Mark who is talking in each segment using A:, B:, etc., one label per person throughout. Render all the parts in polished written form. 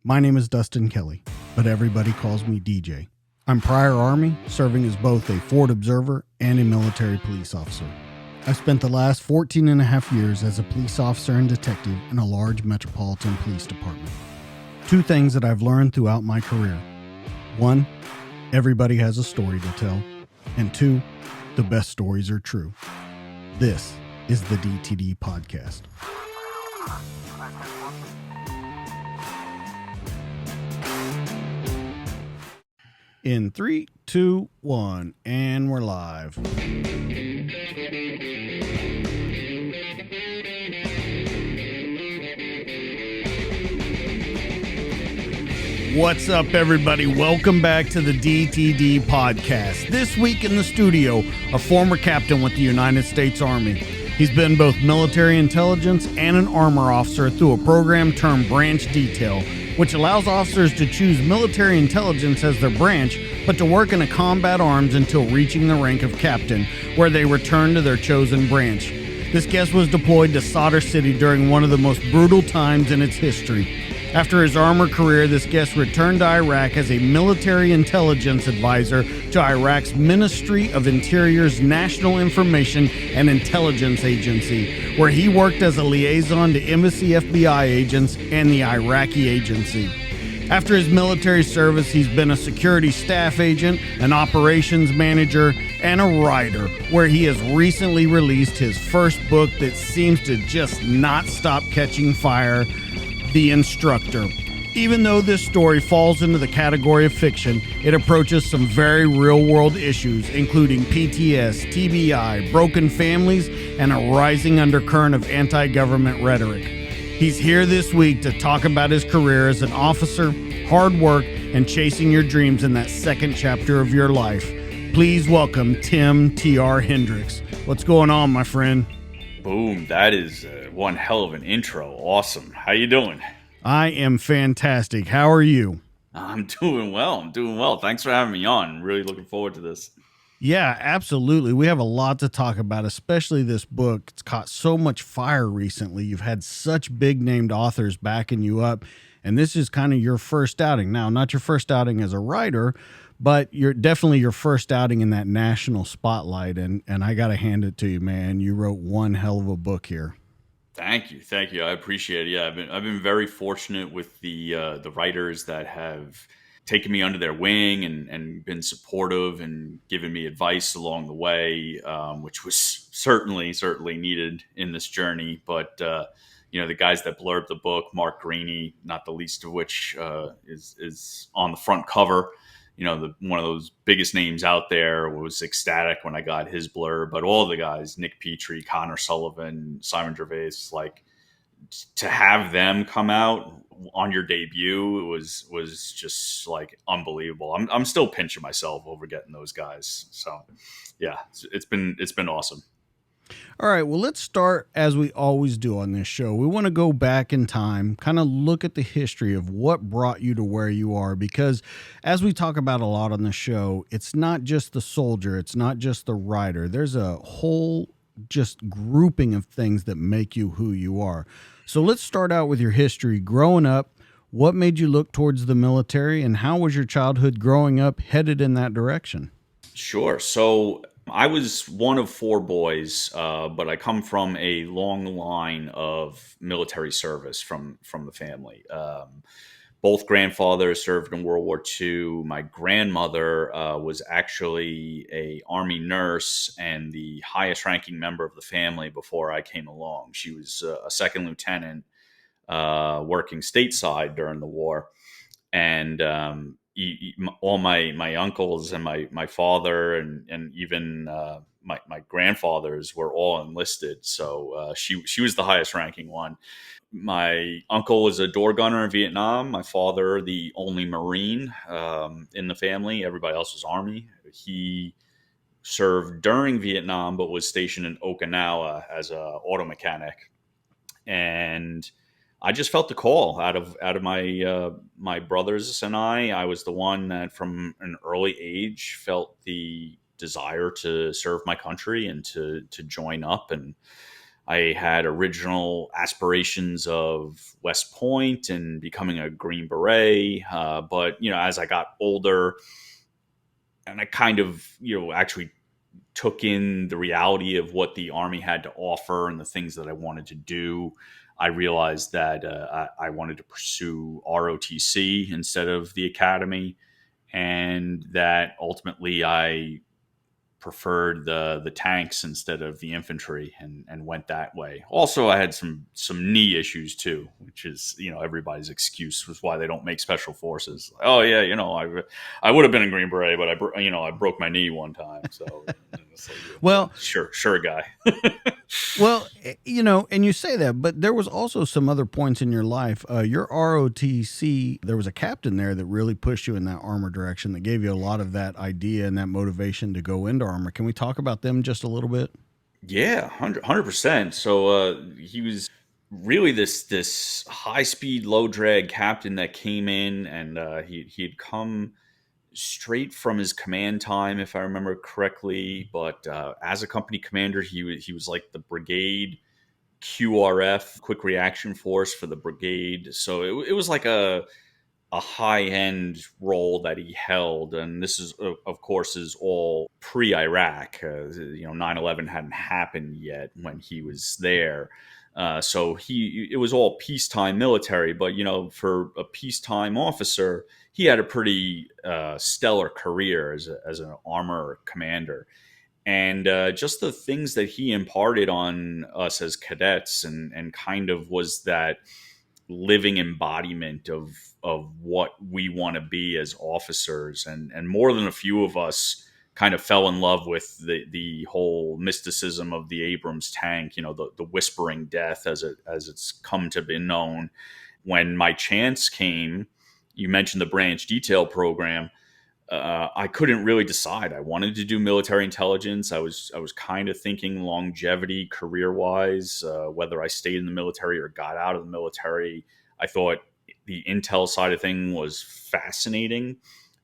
A: My name is Dustin Kelly, but everybody calls me DJ. I'm prior Army, serving as both a Ford observer and a military police officer. I've spent the last 14 and a half years as a police officer and detective in a large metropolitan police department. Two things that I've learned throughout my career. One, everybody has a story to tell. And two, the best stories are true. This is the DTD Podcast. In 3, 2, 1, and we're live. What's up, everybody? Welcome back to the DTD Podcast. This week in the studio, a former captain with the United States Army. He's been both military intelligence and an armor officer through a program termed branch detail, which allows officers to choose military intelligence as their branch, but to work in a combat arms until reaching the rank of captain, where they return to their chosen branch. This guest was deployed to Sadr City during one of the most brutal times in its history. After his armor career, this guest returned to Iraq as a military intelligence advisor to Iraq's Ministry of Interior's National Information and Intelligence Agency, where he worked as a liaison to embassy FBI agents and the Iraqi Agency. After his military service, he's been a security staff agent, an operations manager, and a writer, where he has recently released his first book that seems to just not stop catching fire, The Instructor. Even though this story falls into the category of fiction, it approaches some very real-world issues, including PTS, TBI, broken families, and a rising undercurrent of anti-government rhetoric. He's here this week to talk about his career as an officer, hard work, and chasing your dreams in that second chapter of your life. Please welcome Tim TR Hendricks. What's going on, my friend?
B: Boom, that is one hell of an intro. Awesome. How you doing?
A: I am fantastic. How are you?
B: I'm doing well. Thanks for having me on. Really looking forward to this.
A: Yeah, absolutely. We have a lot to talk about, especially this book. It's caught so much fire recently. You've had such big named authors backing you up, and this is kind of your first outing. Now, not your first outing as a writer, but you're definitely your first outing in that national spotlight, and I got to hand it to you, man. You wrote one hell of a book here.
B: Thank you. I appreciate it. Yeah, I've been very fortunate with the writers that have taken me under their wing and been supportive and given me advice along the way, which was certainly needed in this journey. But the guys that blurbed the book, Mark Greaney, not the least of which is on the front cover. One of those biggest names out there, was ecstatic when I got his blurb. But all the guys, Nick Petrie, Connor Sullivan, Simon Gervais, like, to have them come out on your debut was just like unbelievable. I'm still pinching myself over getting those guys. So yeah, it's been awesome.
A: All right, well, let's start as we always do on this show. We want to go back in time, kind of look at the history of what brought you to where you are, because as we talk about a lot on the show, it's not just the soldier, it's not just the writer. There's a whole just grouping of things that make you who you are. So let's start out with your history. Growing up, what made you look towards the military, and how was your childhood growing up headed in that direction?
B: Sure. So I was one of four boys, but I come from a long line of military service from the family. Both grandfathers served in World War II. My grandmother was actually a Army nurse and the highest ranking member of the family before I came along. She was a second lieutenant working stateside during the war. And all my uncles and my father and even my grandfathers were all enlisted. So she was the highest ranking one. My uncle was a door gunner in Vietnam. My father, the only Marine in the family. Everybody else was Army. He served during Vietnam, but was stationed in Okinawa as a auto mechanic. And I just felt the call out of my brothers and I was the one that from an early age felt the desire to serve my country and to join up. And I had original aspirations of West Point and becoming a Green Beret. But, as I got older and I kind of, actually took in the reality of what the Army had to offer and the things that I wanted to do, I realized that I wanted to pursue ROTC instead of the academy, and that ultimately I preferred the tanks instead of the infantry, and went that way. Also, I had some knee issues too, which is everybody's excuse was why they don't make special forces. Oh yeah, I would have been a Green Beret, but I broke my knee one time. So it's like,
A: Well,
B: sure, guy.
A: Well, and you say that, but there was also some other points in your life. Your ROTC, there was a captain there that really pushed you in that armor direction, that gave you a lot of that idea and that motivation to go into armor. Can we talk about them just a little bit?
B: Yeah, 100%. So he was really this high speed, low drag captain that came in, and he had come straight from his command time, if I remember correctly. But as a company commander, he was like the brigade QRF, quick reaction force for the brigade. So it was like a high end role that he held, and this is of course is all pre Iraq. 9/11 hadn't happened yet when he was there. So it was all peacetime military, but for a peacetime officer, he had a pretty stellar career as an armor commander. And just the things that he imparted on us as cadets, and kind of was that living embodiment of what we want to be as officers. And more than a few of us kind of fell in love with the whole mysticism of the Abrams tank, the whispering death as it's come to be known. When my chance came, you mentioned the branch detail program. I couldn't really decide. I wanted to do military intelligence. I was kind of thinking longevity career wise, whether I stayed in the military or got out of the military. I thought the intel side of thing was fascinating,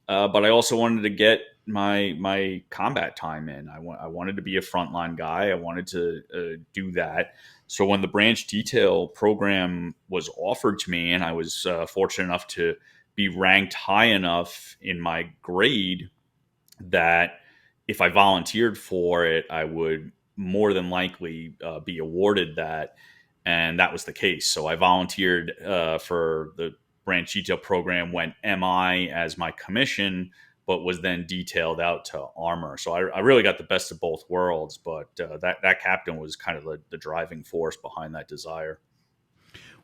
B: but I also wanted to get my combat time in. I wanted to be a frontline guy. I wanted to do that. So when the branch detail program was offered to me, and I was fortunate enough to be ranked high enough in my grade that if I volunteered for it, I would more than likely be awarded that. And that was the case. So I volunteered for the branch detail program, went MI as my commission, but was then detailed out to armor. So I really got the best of both worlds. But that captain was kind of the driving force behind that desire.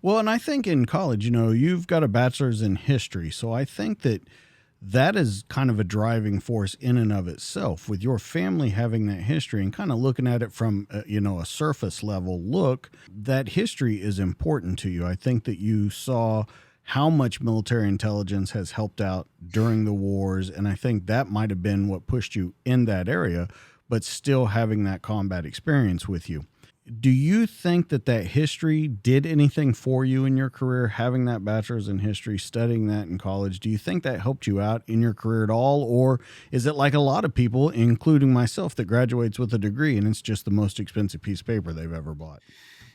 A: Well, and I think in college, you've got a bachelor's in history. So I think that is kind of a driving force in and of itself, with your family having that history and kind of looking at it from, a surface level look. That history is important to you. I think that you saw how much military intelligence has helped out during the wars. And I think that might have been what pushed you in that area, but still having that combat experience with you. Do you think that history did anything for you in your career, having that bachelor's in history, studying that in college? Do you think that helped you out in your career at all? Or is it like a lot of people, including myself, that graduates with a degree and it's just the most expensive piece of paper they've ever bought?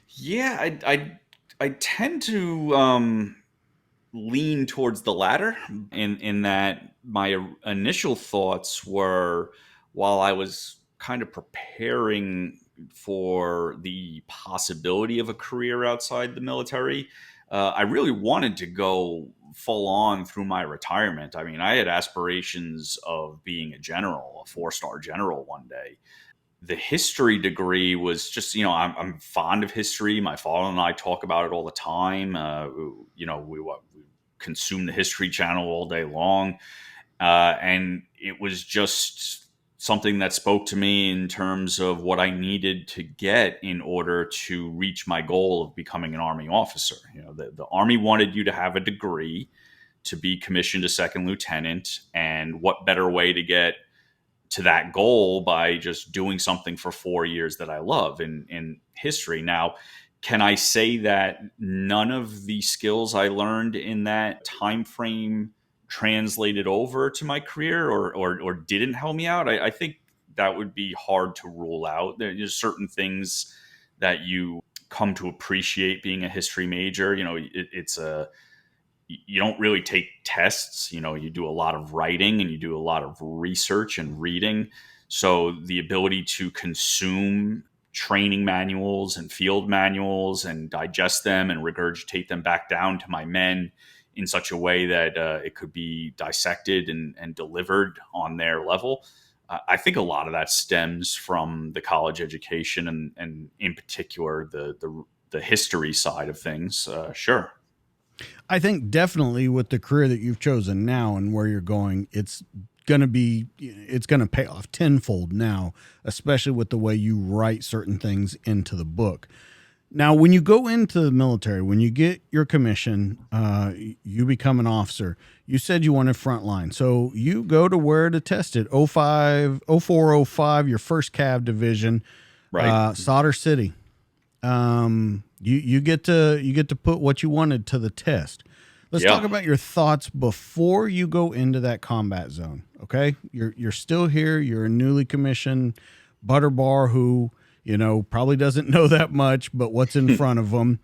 B: Yeah, I tend to lean towards the latter, in that my initial thoughts were, while I was kind of preparing for the possibility of a career outside the military, I really wanted to go full on through my retirement. I mean, I had aspirations of being a general, a 4-star general one day. The history degree was just, I'm fond of history. My father and I talk about it all the time. We consume the History Channel all day long. And it was just something that spoke to me in terms of what I needed to get in order to reach my goal of becoming an Army officer. The Army wanted you to have a degree to be commissioned a second lieutenant. And what better way to get to that goal by just doing something for 4 years that I love in history. Now, can I say that none of the skills I learned in that time frame translated over to my career, or didn't help me out? I think that would be hard to rule out. There's certain things that you come to appreciate being a history major. You don't really take tests. You do a lot of writing and you do a lot of research and reading. So the ability to consume training manuals and field manuals and digest them and regurgitate them back down to my men in such a way that it could be dissected and delivered on their level. I think a lot of that stems from the college education and in particular the history side of things. Sure.
A: I think definitely with the career that you've chosen now and where you're going, it's going to pay off tenfold now, especially with the way you write certain things into the book. Now, when you go into the military, when you get your commission, you become an officer. You said you wanted frontline. So you go to where to test it, 0405, your 1st Cav Division,
B: Right.
A: Sadr City. You get to put what you wanted to the test. Let's talk about your thoughts before you go into that combat zone. Okay, you're still here. You're a newly commissioned butter bar who probably doesn't know that much, but what's in front of them.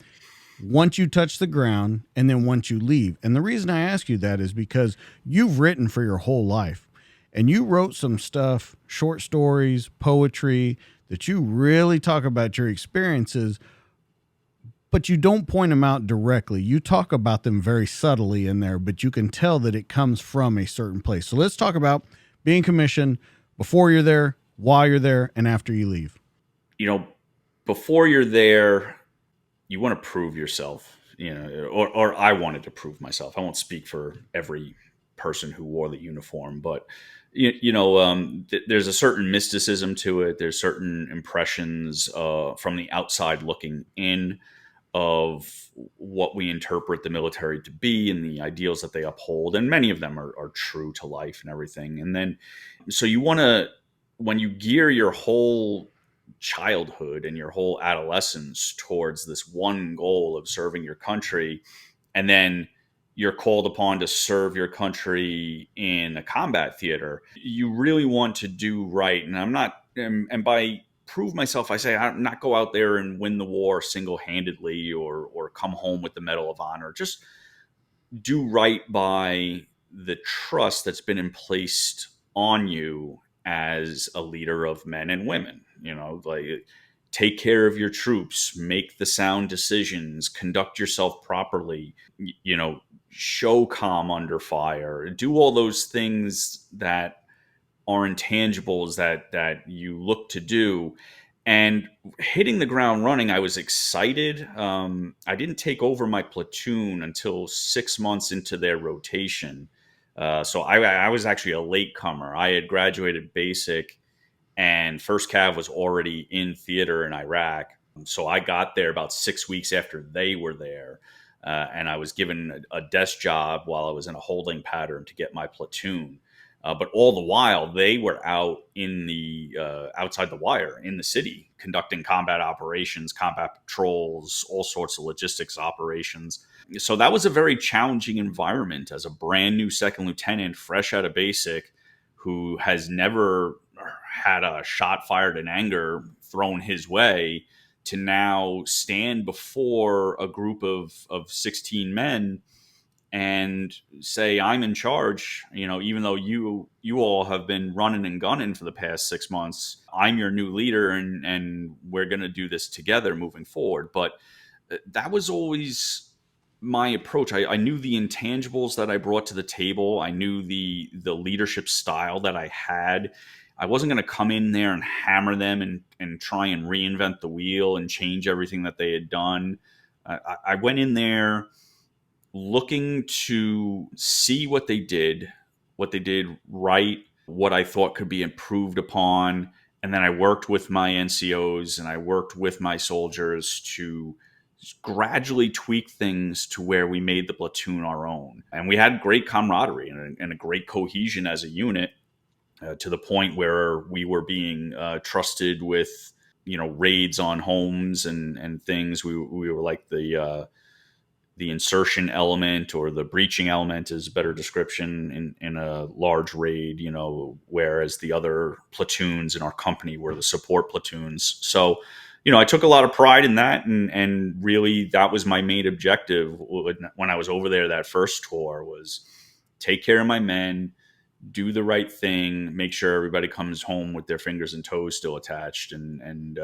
A: Once you touch the ground, and then once you leave. And the reason I ask you that is because you've written for your whole life, and you wrote some stuff, short stories, poetry, that you really talk about your experiences, but you don't point them out directly. You talk about them very subtly in there, but you can tell that it comes from a certain place. So let's talk about being commissioned before you're there, while you're there, and after you leave.
B: Before you're there, you want to prove yourself, or I wanted to prove myself. I won't speak for every person who wore the uniform, but there's a certain mysticism to it. There's certain impressions from the outside looking in of what we interpret the military to be and the ideals that they uphold. And many of them are true to life and everything. And then, so you want to, when you gear your whole childhood and your whole adolescence towards this one goal of serving your country, and then you're called upon to serve your country in a combat theater, you really want to do right. And I'm not, and by prove myself, I say I'm not go out there and win the war single-handedly or come home with the Medal of Honor. Just do right by the trust that's been placed on you as a leader of men and women. Take care of your troops, make the sound decisions, conduct yourself properly, show calm under fire, do all those things that are intangibles that you look to do. And hitting the ground running, I was excited. I didn't take over my platoon until 6 months into their rotation. So I was actually a latecomer. I had graduated basic, and 1st Cav was already in theater in Iraq. So I got there about 6 weeks after they were there. And I was given a desk job while I was in a holding pattern to get my platoon. But all the while, they were out in the outside the wire in the city, conducting combat operations, combat patrols, all sorts of logistics operations. So that was a very challenging environment as a brand new second lieutenant, fresh out of basic, who has never had a shot fired in anger thrown his way, to now stand before a group of 16 men and say, I'm in charge, even though you all have been running and gunning for the past 6 months. I'm your new leader, and we're going to do this together moving forward. But that was always my approach. I knew the intangibles that I brought to the table. I knew the leadership style that I had. I wasn't going to come in there and hammer them and try and reinvent the wheel and change everything that they had done. I went in there looking to see what they did right, what I thought could be improved upon. And then I worked with my NCOs and I worked with my soldiers to gradually tweak things to where we made the platoon our own. And we had great camaraderie and a great cohesion as a unit, to the point where we were being trusted with, raids on homes and things. We were like the insertion element, or the breaching element is a better description, in a large raid, whereas the other platoons in our company were the support platoons. So, I took a lot of pride in that, and really that was my main objective when I was over there. That first tour was take care of my men, do the right thing, make sure everybody comes home with their fingers and toes still attached, and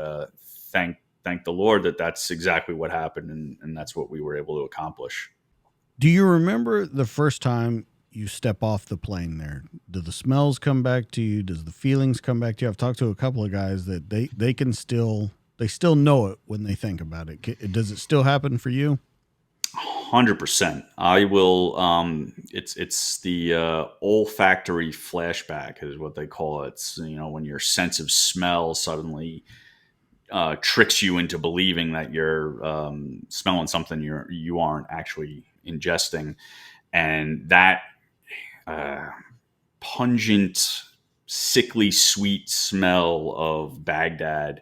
B: thank the Lord that that's exactly what happened, and that's what we were able to accomplish.
A: Do you remember the first time you step off the plane there? Do the smells come back to you? Does the feelings come back to you? I've talked to a couple of guys that they still know it when they think about it. Does it still happen for you?
B: 100%. I will. It's the olfactory flashback is what they call it. It's, when your sense of smell suddenly tricks you into believing that you're smelling something you aren't actually ingesting, and that pungent, sickly sweet smell of Baghdad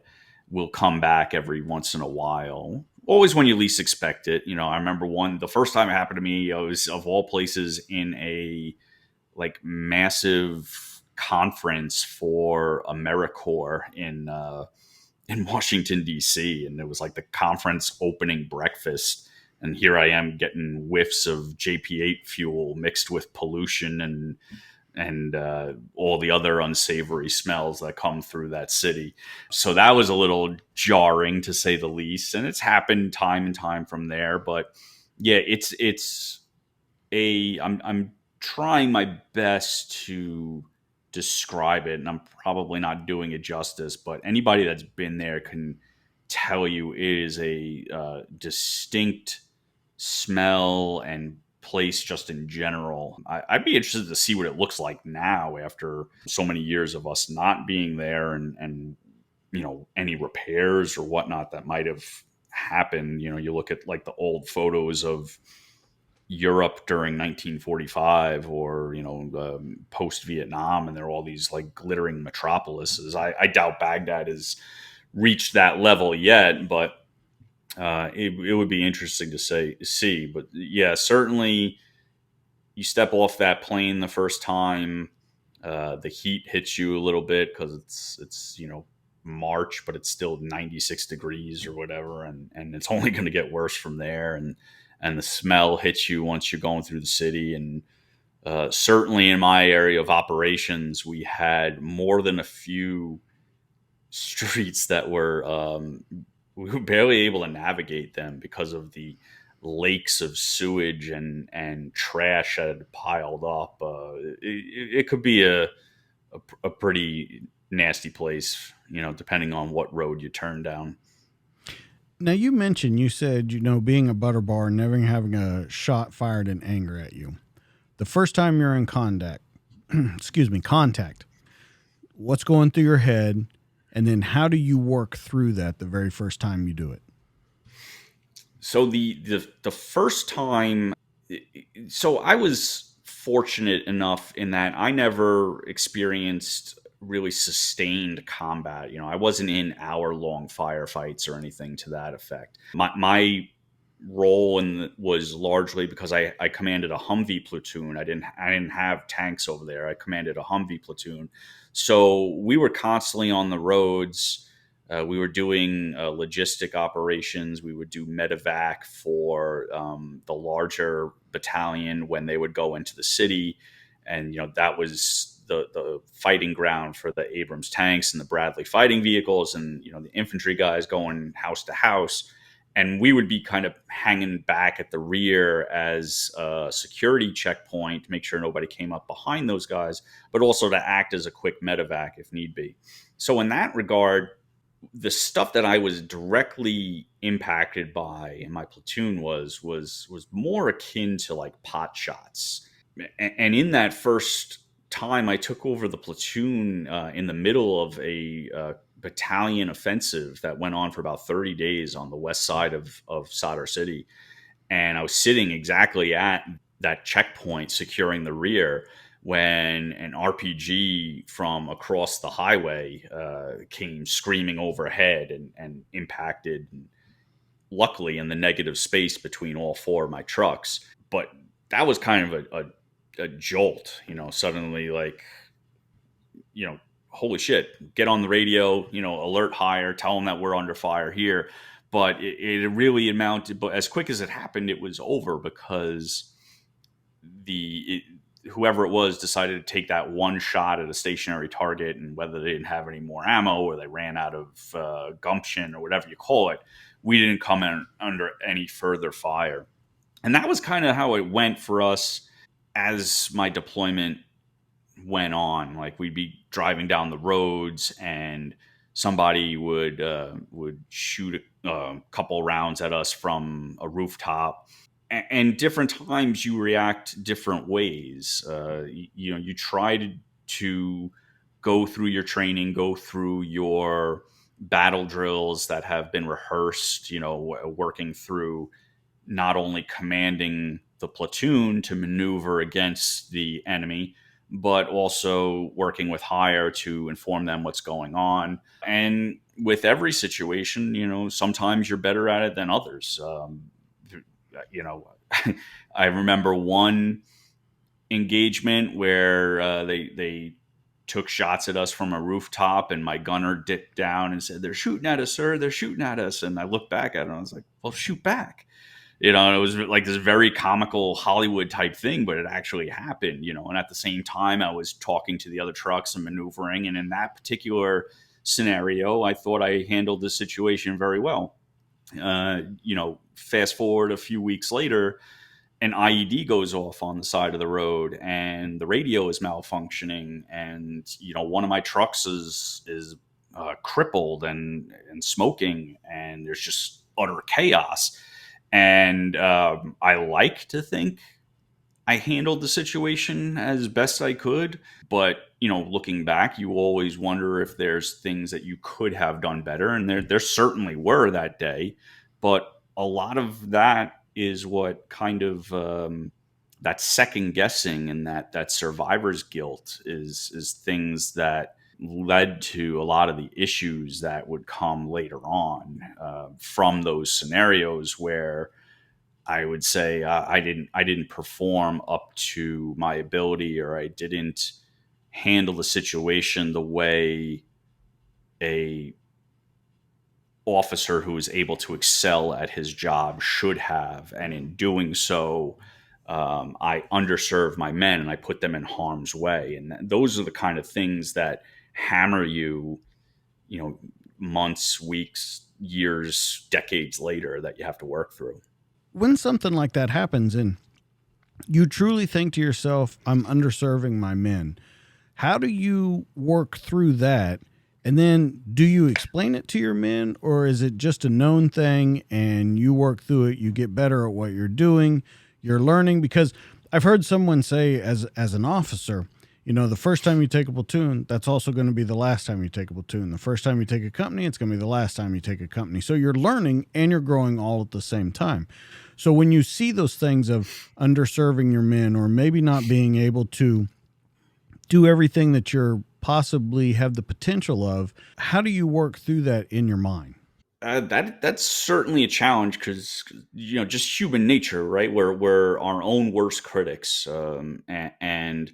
B: will come back every once in a while. Always when you least expect it. I remember the first time it happened to me, I was, of all places, in a like massive conference for AmeriCorps in Washington, D.C. And it was like the conference opening breakfast. And here I am getting whiffs of JP8 fuel mixed with pollution and all the other unsavory smells that come through that city. So that was a little jarring, to say the least. And it's happened time and time from there. But yeah, I'm trying my best to describe it, and I'm probably not doing it justice, but anybody that's been there can tell you it is a distinct smell and place just in general. I'd be interested to see what it looks like now after so many years of us not being there, and any repairs or whatnot that might have happened. You look at like the old photos of Europe during 1945 or post Vietnam, and there are all these like glittering metropolises. I doubt Baghdad has reached that level yet, but it would be interesting to see. But yeah, certainly you step off that plane the first time, the heat hits you a little bit because it's March, but it's still 96 degrees or whatever, and it's only going to get worse from there. And the smell hits you once you're going through the city. And certainly in my area of operations, we had more than a few streets that we were barely able to navigate them because of the lakes of sewage and trash that had piled up. It could be a pretty nasty place, depending on what road you turn down.
A: Now, you said, being a butter bar and never having a shot fired in anger at you. The first time you're in contact, what's going through your head? And then how do you work through that the very first time you do it?
B: So the first time, so I was fortunate enough in that I never experienced really sustained combat. I wasn't in hour-long firefights or anything to that effect. My role was largely because I commanded a Humvee platoon. I didn't have tanks over there. I commanded a Humvee platoon, so we were constantly on the roads. We were doing logistic operations. We would do medevac for the larger battalion when they would go into the city, and that was the fighting ground for the Abrams tanks and the Bradley fighting vehicles, and the infantry guys going house to house. And we would be kind of hanging back at the rear as a security checkpoint to make sure nobody came up behind those guys, but also to act as a quick medevac if need be. So in that regard, the stuff that I was directly impacted by in my platoon was more akin to like pot shots. And in that first time I took over the platoon in the middle of a battalion offensive that went on for about 30 days on the west side of Sadr City. And I was sitting exactly at that checkpoint securing the rear when an RPG from across the highway came screaming overhead and impacted, luckily, in the negative space between all four of my trucks. But that was kind of a jolt, suddenly, like, holy shit, get on the radio, alert higher, tell them that we're under fire here. But it really amounted, but as quick as it happened, it was over because whoever it was decided to take that one shot at a stationary target, and whether they didn't have any more ammo or they ran out of gumption or whatever you call it, we didn't come in under any further fire. And that was kind of how it went for us as my deployment went on. Like, we'd be driving down the roads and somebody would shoot a couple rounds at us from a rooftop, and different times you react different ways. You try to go through your training, go through your battle drills that have been rehearsed, working through not only commanding the platoon to maneuver against the enemy, but also working with higher to inform them what's going on. And with every situation, sometimes you're better at it than others. I remember one engagement where they took shots at us from a rooftop, and my gunner dipped down and said, "They're shooting at us, sir. They're shooting at us." And I looked back at it and I was like, "Well, shoot back." And it was like this very comical Hollywood type thing, but it actually happened, and at the same time I was talking to the other trucks and maneuvering. And in that particular scenario, I thought I handled the situation very well. Fast forward a few weeks later, an IED goes off on the side of the road and the radio is malfunctioning. And, one of my trucks is crippled and smoking, and there's just utter chaos. And I like to think I handled the situation as best I could. But, looking back, you always wonder if there's things that you could have done better. And there certainly were that day. But a lot of that is what kind of that second guessing and that survivor's guilt is things that led to a lot of the issues that would come later on from those scenarios where I would say I didn't perform up to my ability, or I didn't handle the situation the way a officer who was able to excel at his job should have. And in doing so, I underserved my men and I put them in harm's way. And those are the kind of things that hammer you, months, weeks, years, decades later, that you have to work through.
A: When something like that happens and you truly think to yourself, I'm underserving my men, how do you work through that? And then do you explain it to your men, or is it just a known thing and you work through it, you get better at what you're doing, you're learning? Because I've heard someone say as an officer, the first time you take a platoon, that's also going to be the last time you take a platoon. The first time you take a company, it's going to be the last time you take a company. So you're learning and you're growing all at the same time. So when you see those things of underserving your men, or maybe not being able to do everything that you're possibly have the potential of, how do you work through that in your mind?
B: That's certainly a challenge because just human nature, right? We're our own worst critics, and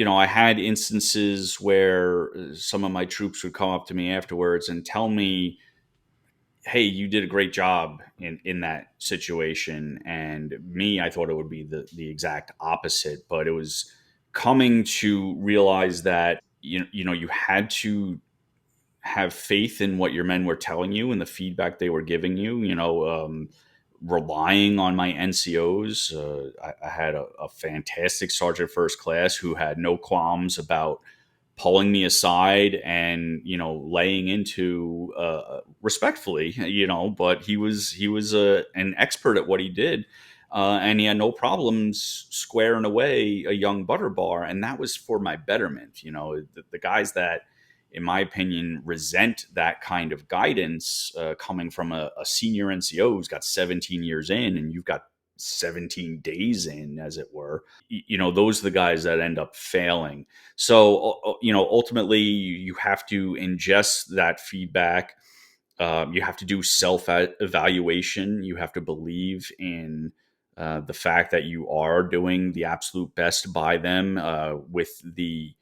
B: I had instances where some of my troops would come up to me afterwards and tell me, "Hey, you did a great job in that situation." And me, I thought it would be the exact opposite, but it was coming to realize that you had to have faith in what your men were telling you and the feedback they were giving you. Relying on my NCOs. I had a fantastic sergeant first class who had no qualms about pulling me aside and laying into respectfully, but he was an expert at what he did, and he had no problems squaring away a young butter bar, and that was for my betterment. The guys that, in my opinion, resent that kind of guidance coming from a senior NCO who's got 17 years in and you've got 17 days in, as it were. Those are the guys that end up failing. So, ultimately you have to ingest that feedback. You have to do self-evaluation. You have to believe in the fact that you are doing the absolute best by them with the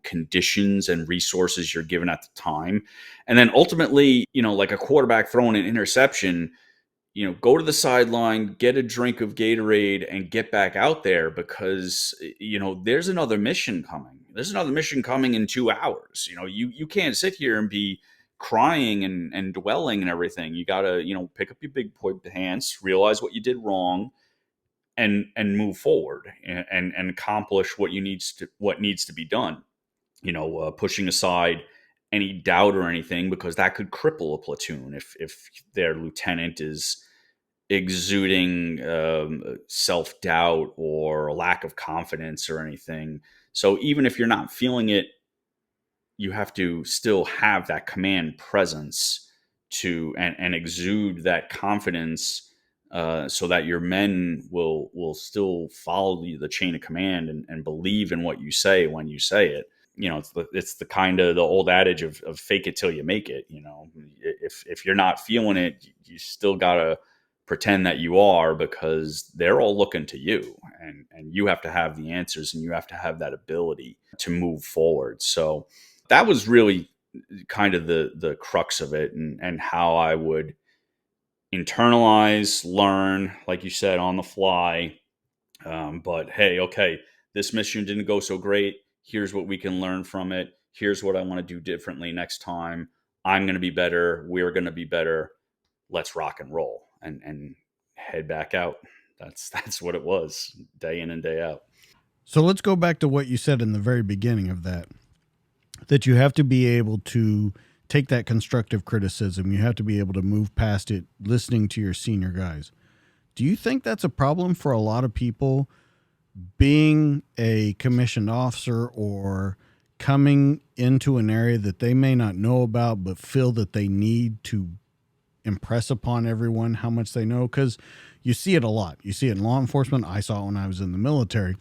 B: conditions and resources you're given at the time. And then ultimately, like a quarterback throwing an interception, go to the sideline, get a drink of Gatorade, and get back out there, because there's another mission coming. There's another mission coming in 2 hours. You can't sit here and be crying and dwelling and everything. You gotta pick up your big boy pants, realize what you did wrong, and move forward and accomplish what needs to be done. Pushing aside any doubt or anything, because that could cripple a platoon if their lieutenant is exuding self-doubt or a lack of confidence or anything. So even if you're not feeling it, you have to still have that command presence and exude that confidence, so that your men will still follow the chain of command and believe in what you say when you say it. It's the kind of the old adage of fake it till you make it. If you're not feeling it, you still gotta pretend that you are, because they're all looking to you, and you have to have the answers, and you have to have that ability to move forward. So that was really kind of the crux of it, and how I would internalize, learn, like you said, on the fly. But hey, okay, this mission didn't go so great. Here's what we can learn from it. Here's what I want to do differently next time. I'm going to be better. We're going to be better. Let's rock and roll, and head back out. That's what it was, day in and day out.
A: So let's go back to what you said in the very beginning of that you have to be able to take that constructive criticism. You have to be able to move past it, listening to your senior guys. Do you think that's a problem for a lot of people, being a commissioned officer or coming into an area that they may not know about, but feel that they need to impress upon everyone how much they know? Because you see it a lot. You see it in law enforcement. I saw it when I was in the military.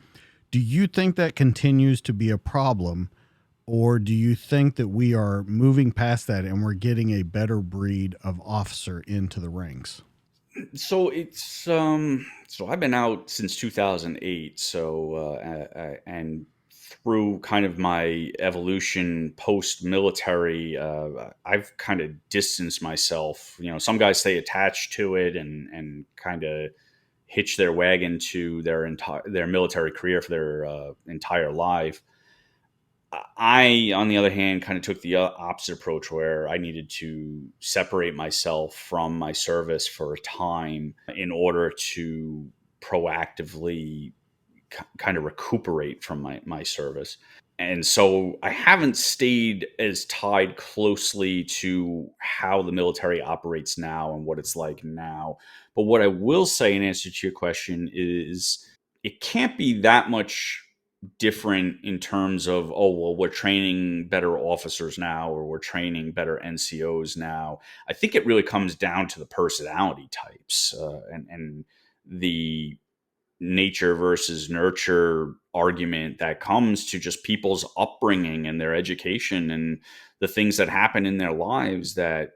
A: Do you think that continues to be a problem, or do you think that we are moving past that and we're getting a better breed of officer into the ranks?
B: So it's so I've been out since 2008. And through kind of my evolution post military, I've kind of distanced myself. Some guys stay attached to it and kind of hitch their wagon to their military career for their entire life. I, on the other hand, kind of took the opposite approach, where I needed to separate myself from my service for a time in order to proactively kind of recuperate from my service. And so I haven't stayed as tied closely to how the military operates now and what it's like now. But what I will say in answer to your question is, it can't be that much different in terms of, oh, well, we're training better officers now, or we're training better NCOs now. I think it really comes down to the personality types, and the nature versus nurture argument that comes to just people's upbringing and their education and the things that happen in their lives that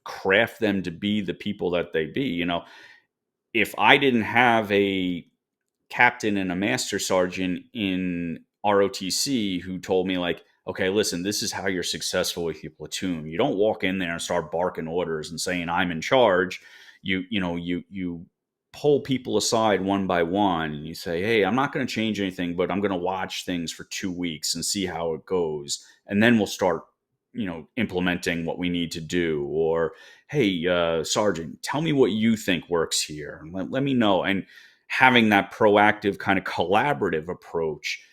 B: craft them to be the people that they be. If I didn't have a captain and a master sergeant in ROTC who told me, like, okay, listen, this is how you're successful with your platoon. You don't walk in there and start barking orders and saying I'm in charge. You pull people aside one by one, and you say, hey, I'm not going to change anything, but I'm going to watch things for 2 weeks and see how it goes, and then we'll start implementing what we need to do. Or, hey, sergeant, tell me what you think works here, and let me know. And having that proactive kind of collaborative approach,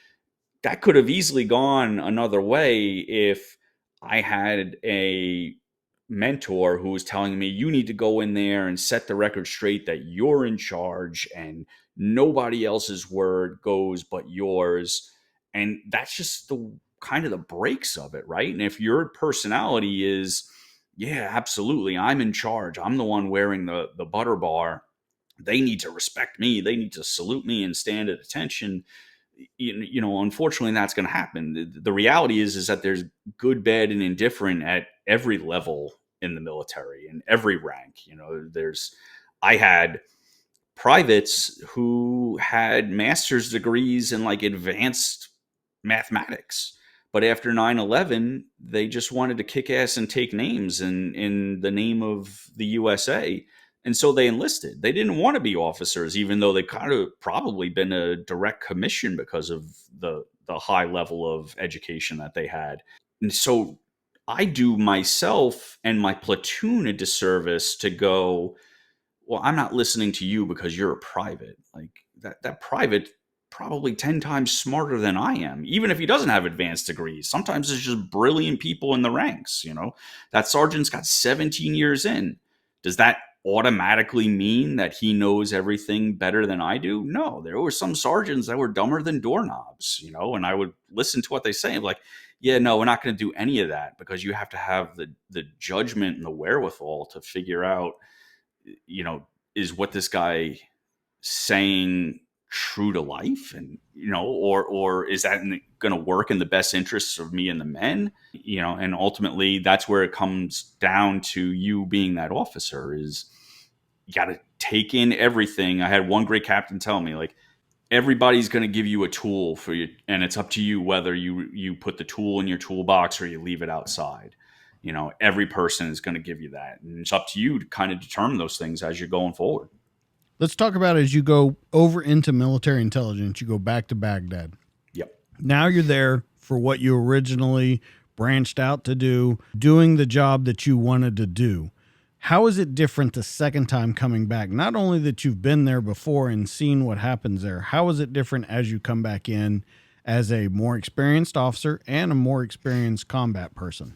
B: that could have easily gone another way if I had a mentor who was telling me, you need to go in there and set the record straight that you're in charge and nobody else's word goes but yours. And that's just the kind of the breaks of it, right? And if your personality is, yeah, absolutely, I'm in charge, I'm the one wearing the butter bar, they need to respect me, they need to salute me and stand at attention, unfortunately that's going to happen. The reality is that there's good, bad, and indifferent at every level in the military, in every rank. I had privates who had master's degrees in like advanced mathematics. But after 9/11, they just wanted to kick ass and take names in the name of the USA. And so they enlisted. They didn't want to be officers, even though they kind of probably been a direct commission because of the high level of education that they had. And so I do myself and my platoon a disservice to go, well, I'm not listening to you because you're a private. Like that private probably 10 times smarter than I am, even if he doesn't have advanced degrees. Sometimes there's just brilliant people in the ranks, you know. That sergeant's got 17 years in. Does that automatically mean that he knows everything better than I do? No, there were some sergeants that were dumber than doorknobs, you know, and I would listen to what they say, like, yeah, no, we're not going to do any of that, because you have to have the judgment and the wherewithal to figure out, you know, is what this guy saying true to life, and you know, or is that going to work in the best interests of me and the men, you know. And ultimately that's where it comes down to you being that officer, is you got to take in everything. I had one great captain tell me, like, everybody's going to give you a tool for you, and it's up to you whether you put the tool in your toolbox or you leave it outside. You know, every person is going to give you that, and it's up to you to kind of determine those things as you're going forward.
A: Let's talk about, as you go over into military intelligence, you go back to Baghdad.
B: Yep.
A: Now you're there for what you originally branched out to do, doing the job that you wanted to do. How is it different the second time coming back? Not only that you've been there before and seen what happens there, how is it different as you come back in as a more experienced officer and a more experienced combat person?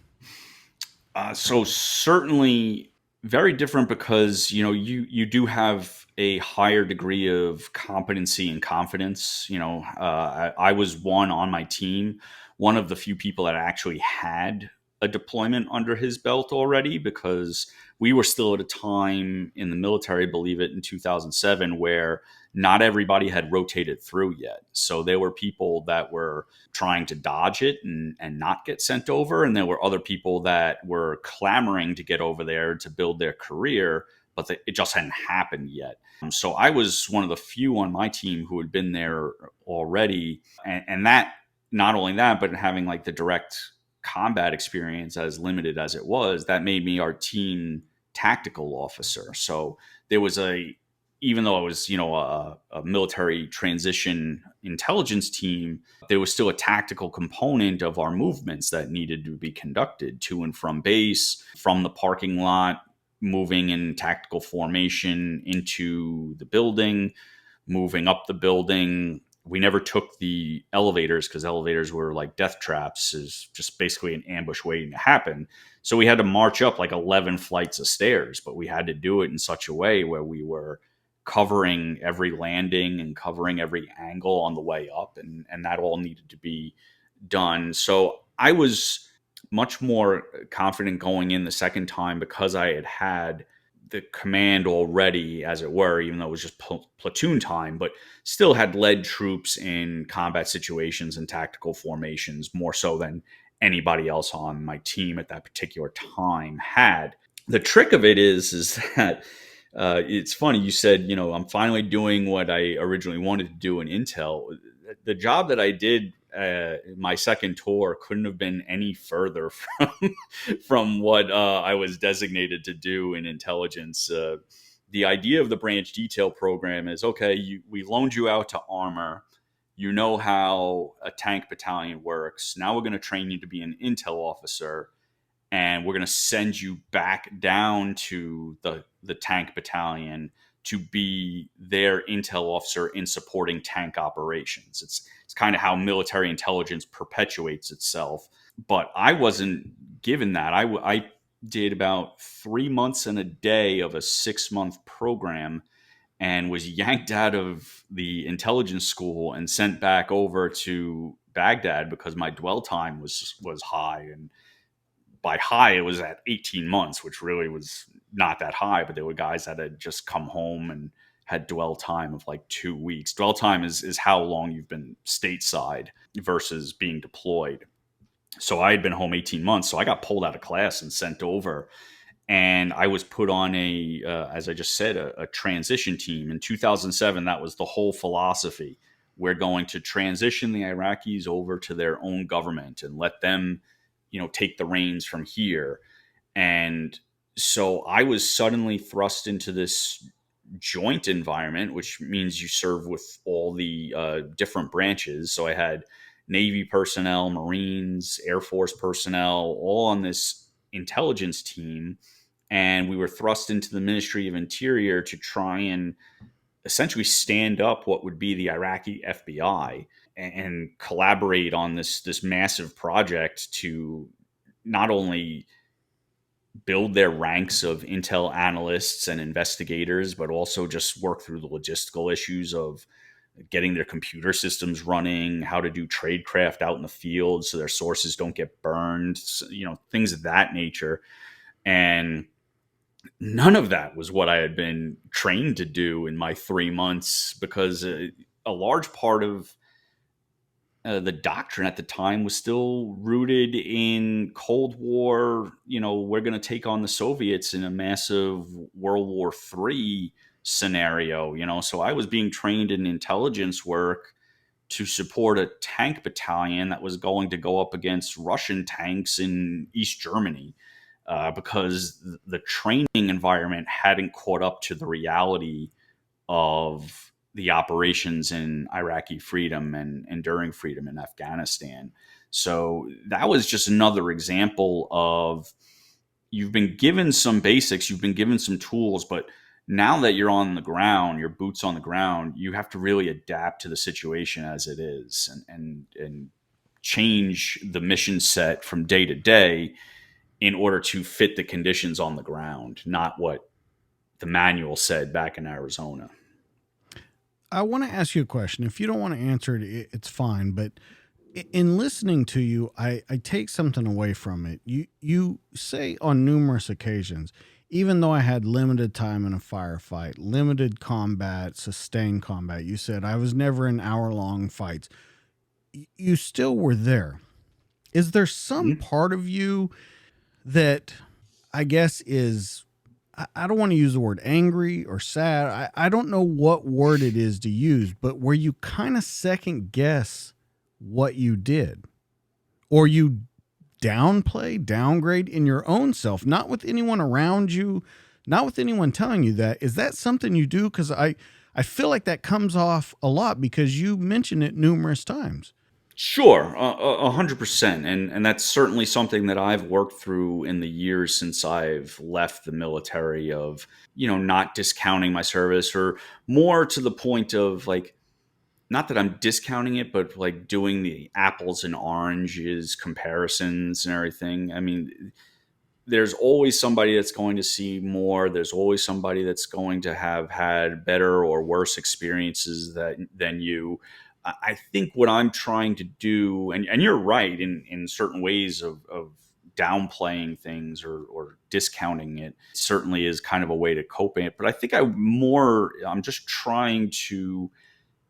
B: So certainly very different, because, you know, you do have a higher degree of competency and confidence. You know, I was one on my team, one of the few people that actually had a deployment under his belt already, because we were still at a time in the military, believe it, in 2007, where not everybody had rotated through yet. So there were people that were trying to dodge it and not get sent over. And there were other people that were clamoring to get over there to build their career, but it just hadn't happened yet. So I was one of the few on my team who had been there already. And that, not only that, but having like the direct combat experience, as limited as it was, that made me our team tactical officer. So there was even though I was, you know, a military transition intelligence team, there was still a tactical component of our movements that needed to be conducted to and from base, from the parking lot, moving in tactical formation into the building, moving up the building. We never took the elevators, because elevators were like death traps, is just basically an ambush waiting to happen. So we had to march up like 11 flights of stairs, but we had to do it in such a way where we were covering every landing and covering every angle on the way up. And that all needed to be done. So I was much more confident going in the second time, because I had the command already, as it were, even though it was just platoon time, but still had led troops in combat situations and tactical formations more so than anybody else on my team at that particular time had. The trick of it is that it's funny. You said, you know, I'm finally doing what I originally wanted to do in Intel. The job that I did my second tour couldn't have been any further from what I was designated to do in intelligence. The idea of the branch detail program is, okay, we loaned you out to armor. You know how a tank battalion works. Now we're going to train you to be an intel officer, and we're going to send you back down to the tank battalion to be their intel officer in supporting tank operations. It's kind of how military intelligence perpetuates itself. But I wasn't given that. I did about 3 months and a day of a 6-month program, and was yanked out of the intelligence school and sent back over to Baghdad because my dwell time was high. And by high, it was at 18 months, which really was not that high, but there were guys that had just come home and had dwell time of like 2 weeks. Dwell time is how long you've been stateside versus being deployed. So I had been home 18 months. So I got pulled out of class and sent over. And I was put on as I just said, a transition team. In 2007, that was the whole philosophy. we're going to transition the Iraqis over to their own government and let them, take the reins from here. And so I was suddenly thrust into this joint environment, which means you serve with all the different branches. So I had Navy personnel, Marines, Air Force personnel, all on this intelligence team. And we were thrust into the Ministry of Interior to try and essentially stand up what would be the Iraqi FBI and collaborate on this massive project to not only build their ranks of intel analysts and investigators, but also just work through the logistical issues of getting their computer systems running, how to do tradecraft out in the field so their sources don't get burned, things of that nature. And none of that was what I had been trained to do in my 3 months, because a large part of the doctrine at the time was still rooted in Cold War. We're going to take on the Soviets in a massive World War III scenario. So I was being trained in intelligence work to support a tank battalion that was going to go up against Russian tanks in East Germany, because the training environment hadn't caught up to the reality of the operations in Iraqi freedom and enduring freedom in Afghanistan. So that was just another example of, you've been given some basics, you've been given some tools, but now that you're on the ground, your boots on the ground, you have to really adapt to the situation as it is and change the mission set from day to day in order to fit the conditions on the ground, not what the manual said back in Arizona.
A: I want to ask you a question. If you don't want to answer it, it's fine. But in listening to you, I take something away from it. You say on numerous occasions, even though I had limited time in a firefight, limited combat, sustained combat, you said I was never in hour-long fights. You still were there. Is there some part of you that I guess is, I don't want to use the word angry or sad. I don't know what word it is to use, but where you kind of second guess what you did, or you downgrade in your own self, not with anyone around you, not with anyone telling you that. Is that something you do? Because I feel like that comes off a lot because you mention it numerous times.
B: Sure, 100%, and that's certainly something that I've worked through in the years since I've left the military. Of not discounting my service, or more to the point of, like, not that I'm discounting it, but like doing the apples and oranges comparisons and everything. I mean, there's always somebody that's going to see more. There's always somebody that's going to have had better or worse experiences than you. I think what I'm trying to do, and you're right in certain ways of downplaying things or discounting it, certainly is kind of a way to cope in it. But I think I'm just trying to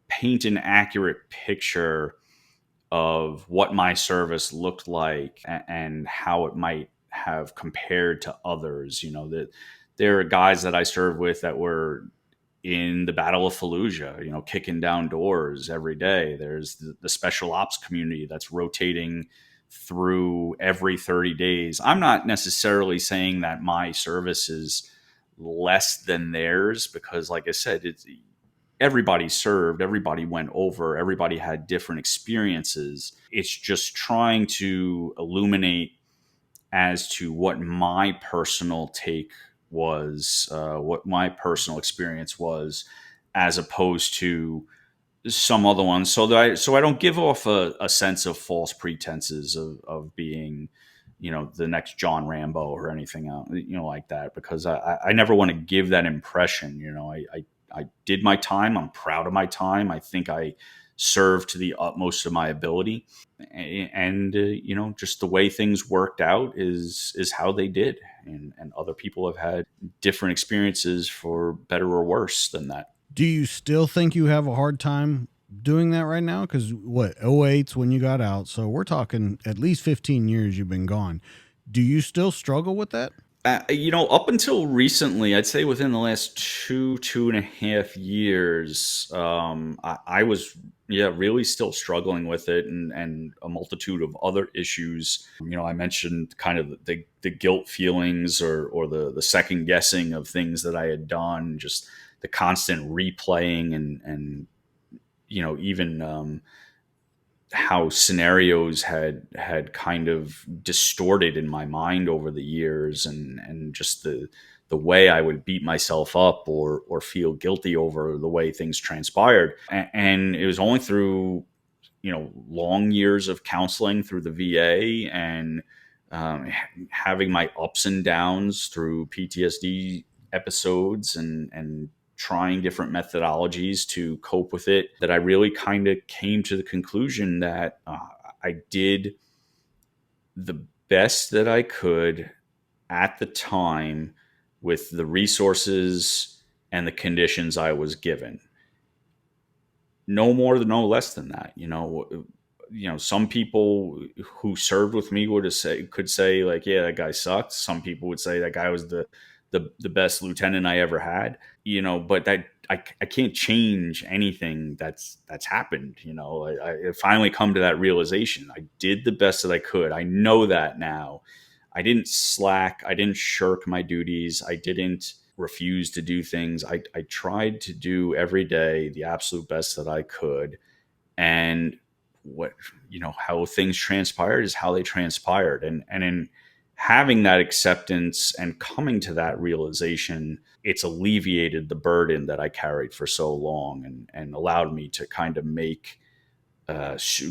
B: paint an accurate picture of what my service looked like and how it might have compared to others. That there are guys that I served with that were in the Battle of Fallujah, kicking down doors every day. There's the special ops community that's rotating through every 30 days. I'm not necessarily saying that my service is less than theirs, because, like I said, everybody served, everybody went over, everybody had different experiences. It's just trying to illuminate as to what my personal take was, what my personal experience was, as opposed to some other ones, so I don't give off a sense of false pretenses of being, the next John Rambo or anything else, like that, because I never want to give that impression. I did my time. I'm proud of my time. I think I served to the utmost of my ability, and just the way things worked out is how they did, and other people have had different experiences for better or worse than that.
A: Do you still think you have a hard time doing that right now? Because what, 08's when you got out, so we're talking at least 15 years you've been gone. Do you still struggle with that?
B: Up until recently, I'd say within the last 2.5 years, I was, really still struggling with it, and a multitude of other issues. I mentioned kind of the guilt feelings, or the second guessing of things that I had done, just the constant replaying, and even how scenarios had kind of distorted in my mind over the years, and just the way I would beat myself up, or feel guilty over the way things transpired. And it was only through long years of counseling through the VA, and having my ups and downs through PTSD episodes, and trying different methodologies to cope with it, that I really kind of came to the conclusion that I did the best that I could at the time with the resources and the conditions I was given. No more than no less than that. Some people who served with me could say like, yeah, that guy sucked. Some people would say that guy was the best lieutenant I ever had. But that I can't change anything that's happened. I finally come to that realization. I did the best that I could. I know that now. I didn't slack. I didn't shirk my duties. I didn't refuse to do things. I tried to do every day the absolute best that I could. And how things transpired is how they transpired. And in having that acceptance and coming to that realization, it's alleviated the burden that I carried for so long, and allowed me to kind of make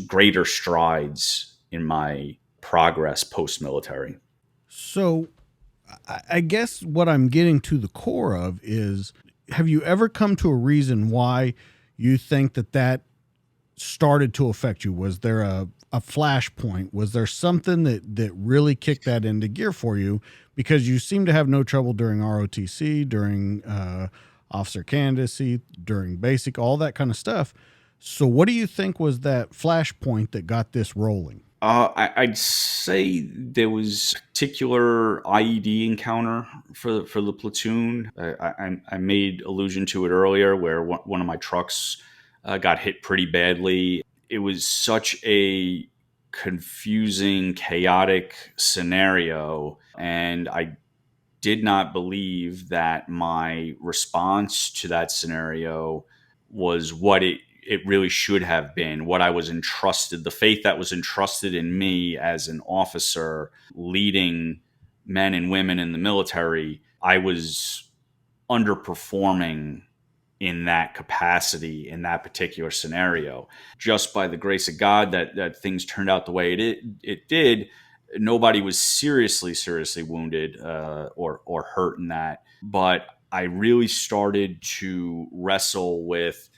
B: greater strides in my progress post-military.
A: So I guess what I'm getting to the core of is, have you ever come to a reason why you think that started to affect you? Was there a flashpoint? Was there something that really kicked that into gear for you? Because you seem to have no trouble during ROTC, during officer candidacy, during basic, all that kind of stuff. So what do you think was that flashpoint that got this rolling?
B: I'd say there was a particular IED encounter for the platoon. I made allusion to it earlier, where one of my trucks got hit pretty badly. It was such a confusing, chaotic scenario, and I did not believe that my response to that scenario was what it really should have been, what I was entrusted, the faith that was entrusted in me as an officer leading men and women in the military. I was underperforming in that capacity, in that particular scenario. Just by the grace of God that things turned out the way it did. Nobody was seriously wounded or hurt in that. But I really started to wrestle with,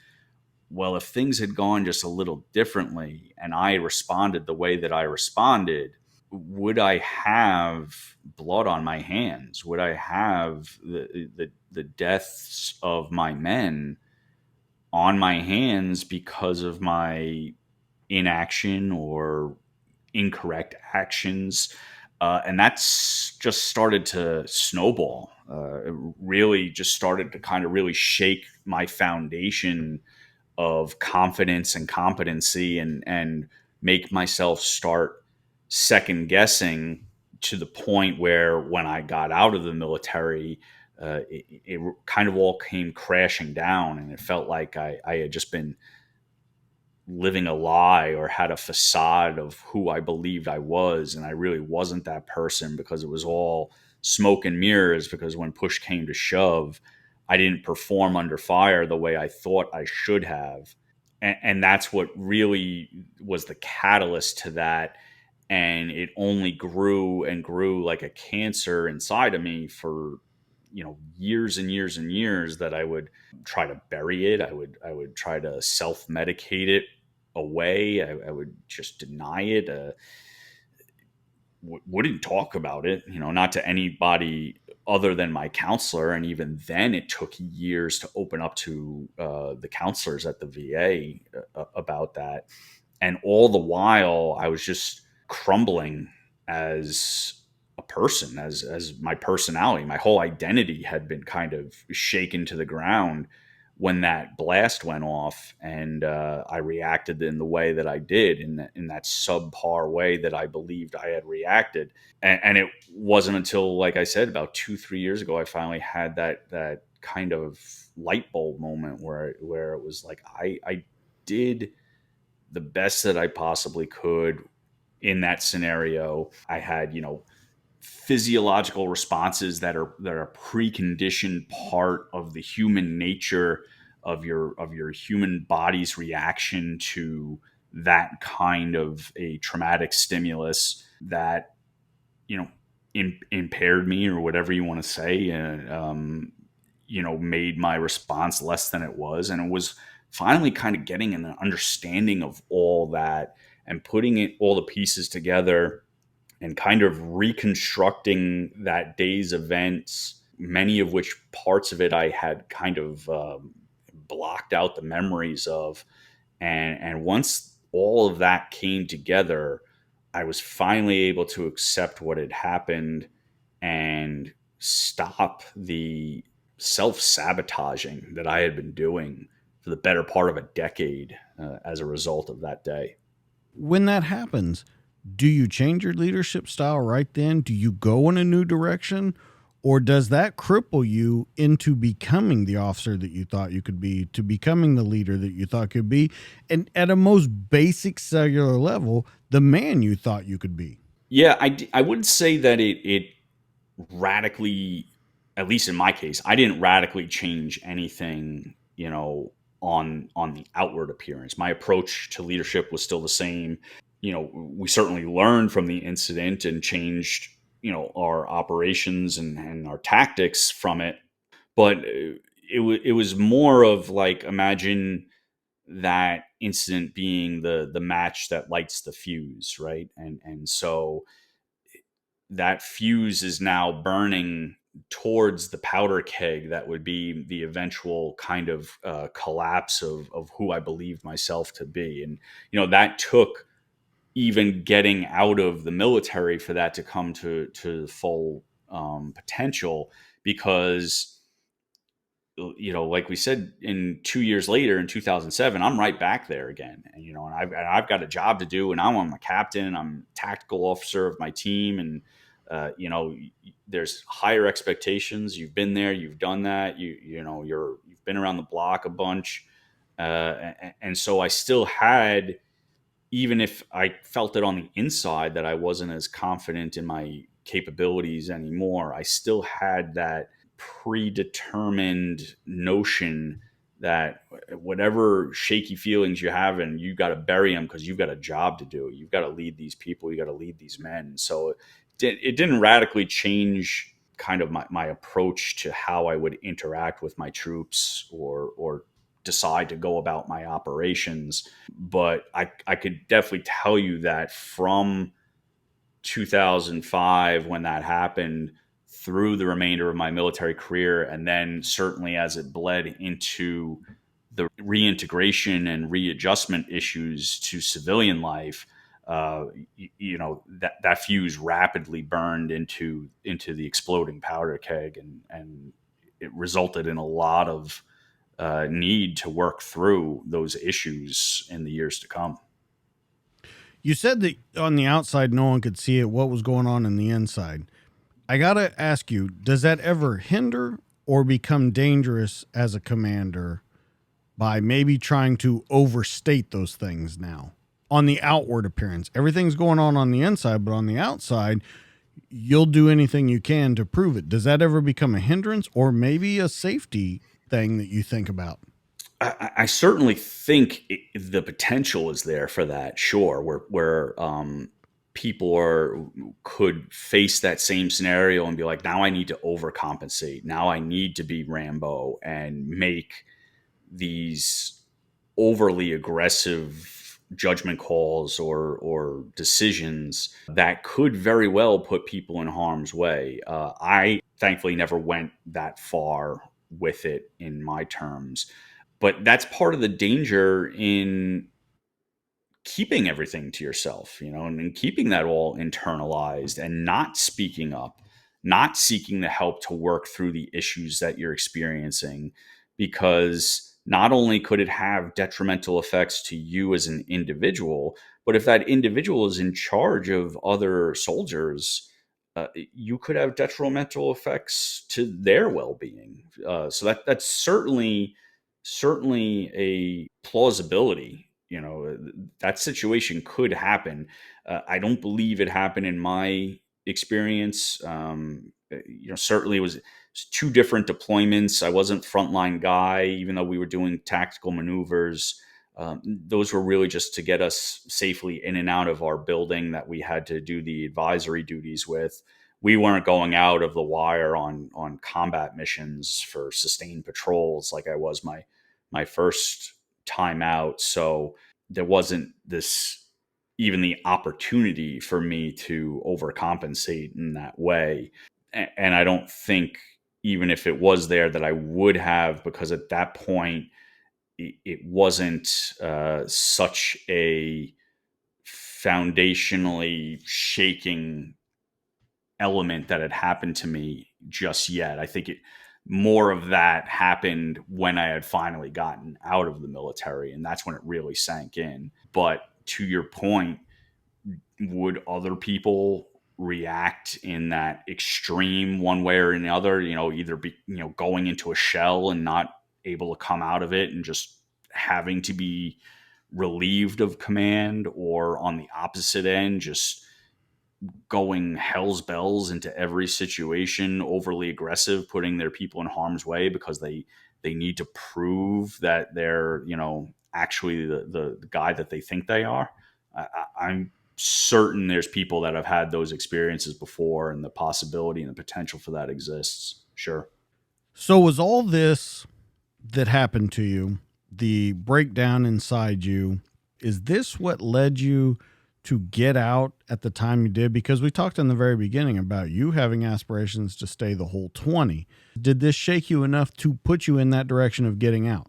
B: well, if things had gone just a little differently and I responded the way that I responded, would I have blood on my hands? Would I have the deaths of my men on my hands because of my inaction or incorrect actions? And that's just started to snowball. It really just started to kind of really shake my foundation of confidence and competency, and make myself start second guessing, to the point where when I got out of the military, it kind of all came crashing down, and it felt like I had just been living a lie, or had a facade of who I believed I was. And I really wasn't that person, because it was all smoke and mirrors, because when push came to shove, I didn't perform under fire the way I thought I should have. And that's what really was the catalyst to that. And it only grew and grew like a cancer inside of me for years and years and years, that I would try to bury it. I would try to self-medicate it away. I would just deny it. Wouldn't talk about it, not to anybody other than my counselor. And even then, it took years to open up to the counselors at the VA about that. And all the while, I was just crumbling as a person, as my personality, my whole identity had been kind of shaken to the ground when that blast went off, and I reacted in the way that I did, in that subpar way that I believed I had reacted. And it wasn't until, like I said, about 2-3 years ago, I finally had that kind of light bulb moment where it was like I did the best that I possibly could in that scenario. I had, physiological responses that are preconditioned part of the human nature of your human body's reaction to that kind of a traumatic stimulus that, you know impaired me, or whatever you want to say, and made my response less than it was. And it was finally kind of getting an understanding of all that, and putting all the pieces together, and kind of reconstructing that day's events, many of which parts of it I had kind of blocked out the memories of. And once all of that came together, I was finally able to accept what had happened and stop the self-sabotaging that I had been doing for the better part of a decade, as a result of that day.
A: When that happens, do you change your leadership style right then? Do you go in a new direction? Or does that cripple you into becoming the officer that you thought you could be, to becoming the leader that you thought could be, and at a most basic cellular level, the man you thought you could be?
B: Yeah, I wouldn't say that it radically, at least in my case, I didn't radically change anything, on the outward appearance. My approach to leadership was still the same. We certainly learned from the incident and changed, our operations and our tactics from it. But it was more of like, imagine that incident being the match that lights the fuse, right? And so that fuse is now burning towards the powder keg that would be the eventual kind of collapse of who I believed myself to be. And that took even getting out of the military for that to come to full potential, because like we said, in 2 years later, in 2007, I'm right back there again. And I've got a job to do, and I'm a captain. I'm a tactical officer of my team. And, there's higher expectations. You've been there, you've done that. You've been around the block a bunch. And so I still had, even if I felt it on the inside that I wasn't as confident in my capabilities anymore, I still had that predetermined notion that whatever shaky feelings you have, and you got to bury them, because you've got a job to do. You've got to lead these people. You got to lead these men. So it didn't radically change kind of my approach to how I would interact with my troops, or decide to go about my operations. But I could definitely tell you that from 2005, when that happened, through the remainder of my military career, and then certainly as it bled into the reintegration and readjustment issues to civilian life, that fuse rapidly burned into the exploding powder keg, and it resulted in a lot of need to work through those issues in the years to come.
A: You said that on the outside, no one could see it, what was going on in the inside. I got to ask you, does that ever hinder or become dangerous as a commander by maybe trying to overstate those things now? On the outward appearance, everything's going on the inside, but on the outside, you'll do anything you can to prove it. Does that ever become a hindrance or maybe a safety thing that you think about?
B: I certainly think the potential is there for that. Sure, where people could face that same scenario and be like, now I need to overcompensate. Now I need to be Rambo and make these overly aggressive judgment calls or decisions that could very well put people in harm's way. I thankfully never went that far with it in my terms, but that's part of the danger in keeping everything to yourself, and keeping that all internalized and not speaking up, not seeking the help to work through the issues that you're experiencing, because not only could it have detrimental effects to you as an individual, but if that individual is in charge of other soldiers, you could have detrimental effects to their well-being. So that's certainly a plausibility. That situation could happen. I don't believe it happened in my experience. Certainly it was two different deployments. I wasn't frontline guy, even though we were doing tactical maneuvers. Those were really just to get us safely in and out of our building that we had to do the advisory duties with. We weren't going out of the wire on combat missions for sustained patrols like I was my first time out. So there wasn't even the opportunity for me to overcompensate in that way. And I don't think even if it was there that I would have, because at that point it wasn't such a foundationally shaking element that had happened to me just yet. I think more of that happened when I had finally gotten out of the military, and that's when it really sank in. But to your point, would other people react in that extreme one way or another? Either be going into a shell and not able to come out of it and just having to be relieved of command, or on the opposite end, just going hell's bells into every situation, overly aggressive, putting their people in harm's way because they need to prove that they're actually the guy that they think they are. I'm certain there's people that have had those experiences before, and the possibility and the potential for that exists. Sure.
A: So was all this that happened to you, the breakdown inside you, is this what led you to get out at the time you did? Because we talked in the very beginning about you having aspirations to stay the whole 20. Did this shake you enough to put you in that direction of getting out?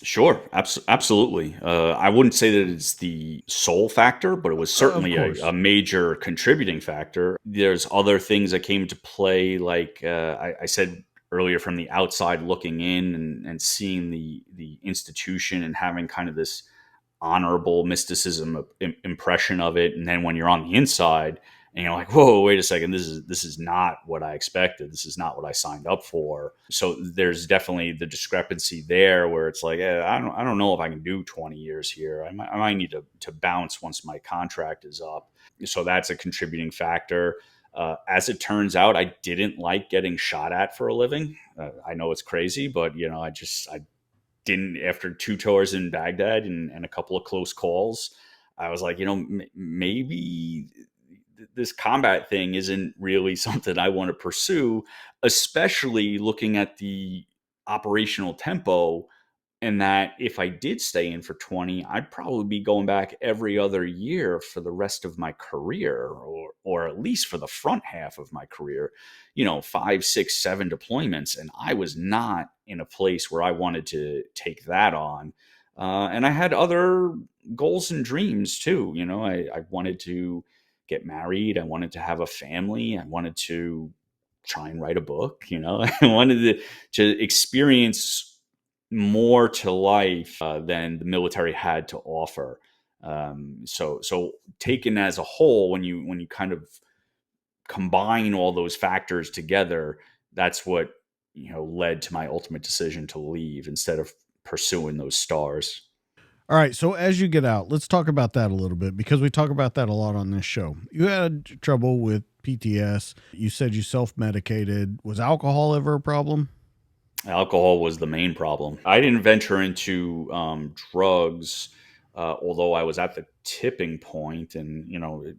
B: Sure, absolutely. I wouldn't say that it's the sole factor, but it was certainly a major contributing factor. There's other things that came to play, like I said earlier, from the outside looking in and seeing the institution and having kind of this honorable mysticism impression of it, and then when you're on the inside and you're like, whoa, wait a second, this is not what I expected, this is not what I signed up for. So there's definitely the discrepancy there, where it's like, I don't know if I can do 20 years here. I might need to bounce once my contract is up. So that's a contributing factor. As it turns out, I didn't like getting shot at for a living. I know it's crazy, but I didn't. After 2 tours in Baghdad and a couple of close calls, I was like, maybe this combat thing isn't really something I want to pursue, especially looking at the operational tempo. And that if I did stay in for 20, I'd probably be going back every other year for the rest of my career, or at least for the front half of my career, 5, 6, 7 deployments. And I was not in a place where I wanted to take that on. And I had other goals and dreams too. I wanted to get married. I wanted to have a family. I wanted to try and write a book. I wanted to experience more to life than the military had to offer. So taken as a whole, when you kind of combine all those factors together, that's what led to my ultimate decision to leave instead of pursuing those stars.
A: All right. So as you get out, let's talk about that a little bit, because we talk about that a lot on this show. You had trouble with PTS. You said you self-medicated. Was alcohol ever a problem?
B: Alcohol was the main problem. I didn't venture into drugs, although I was at the tipping point, and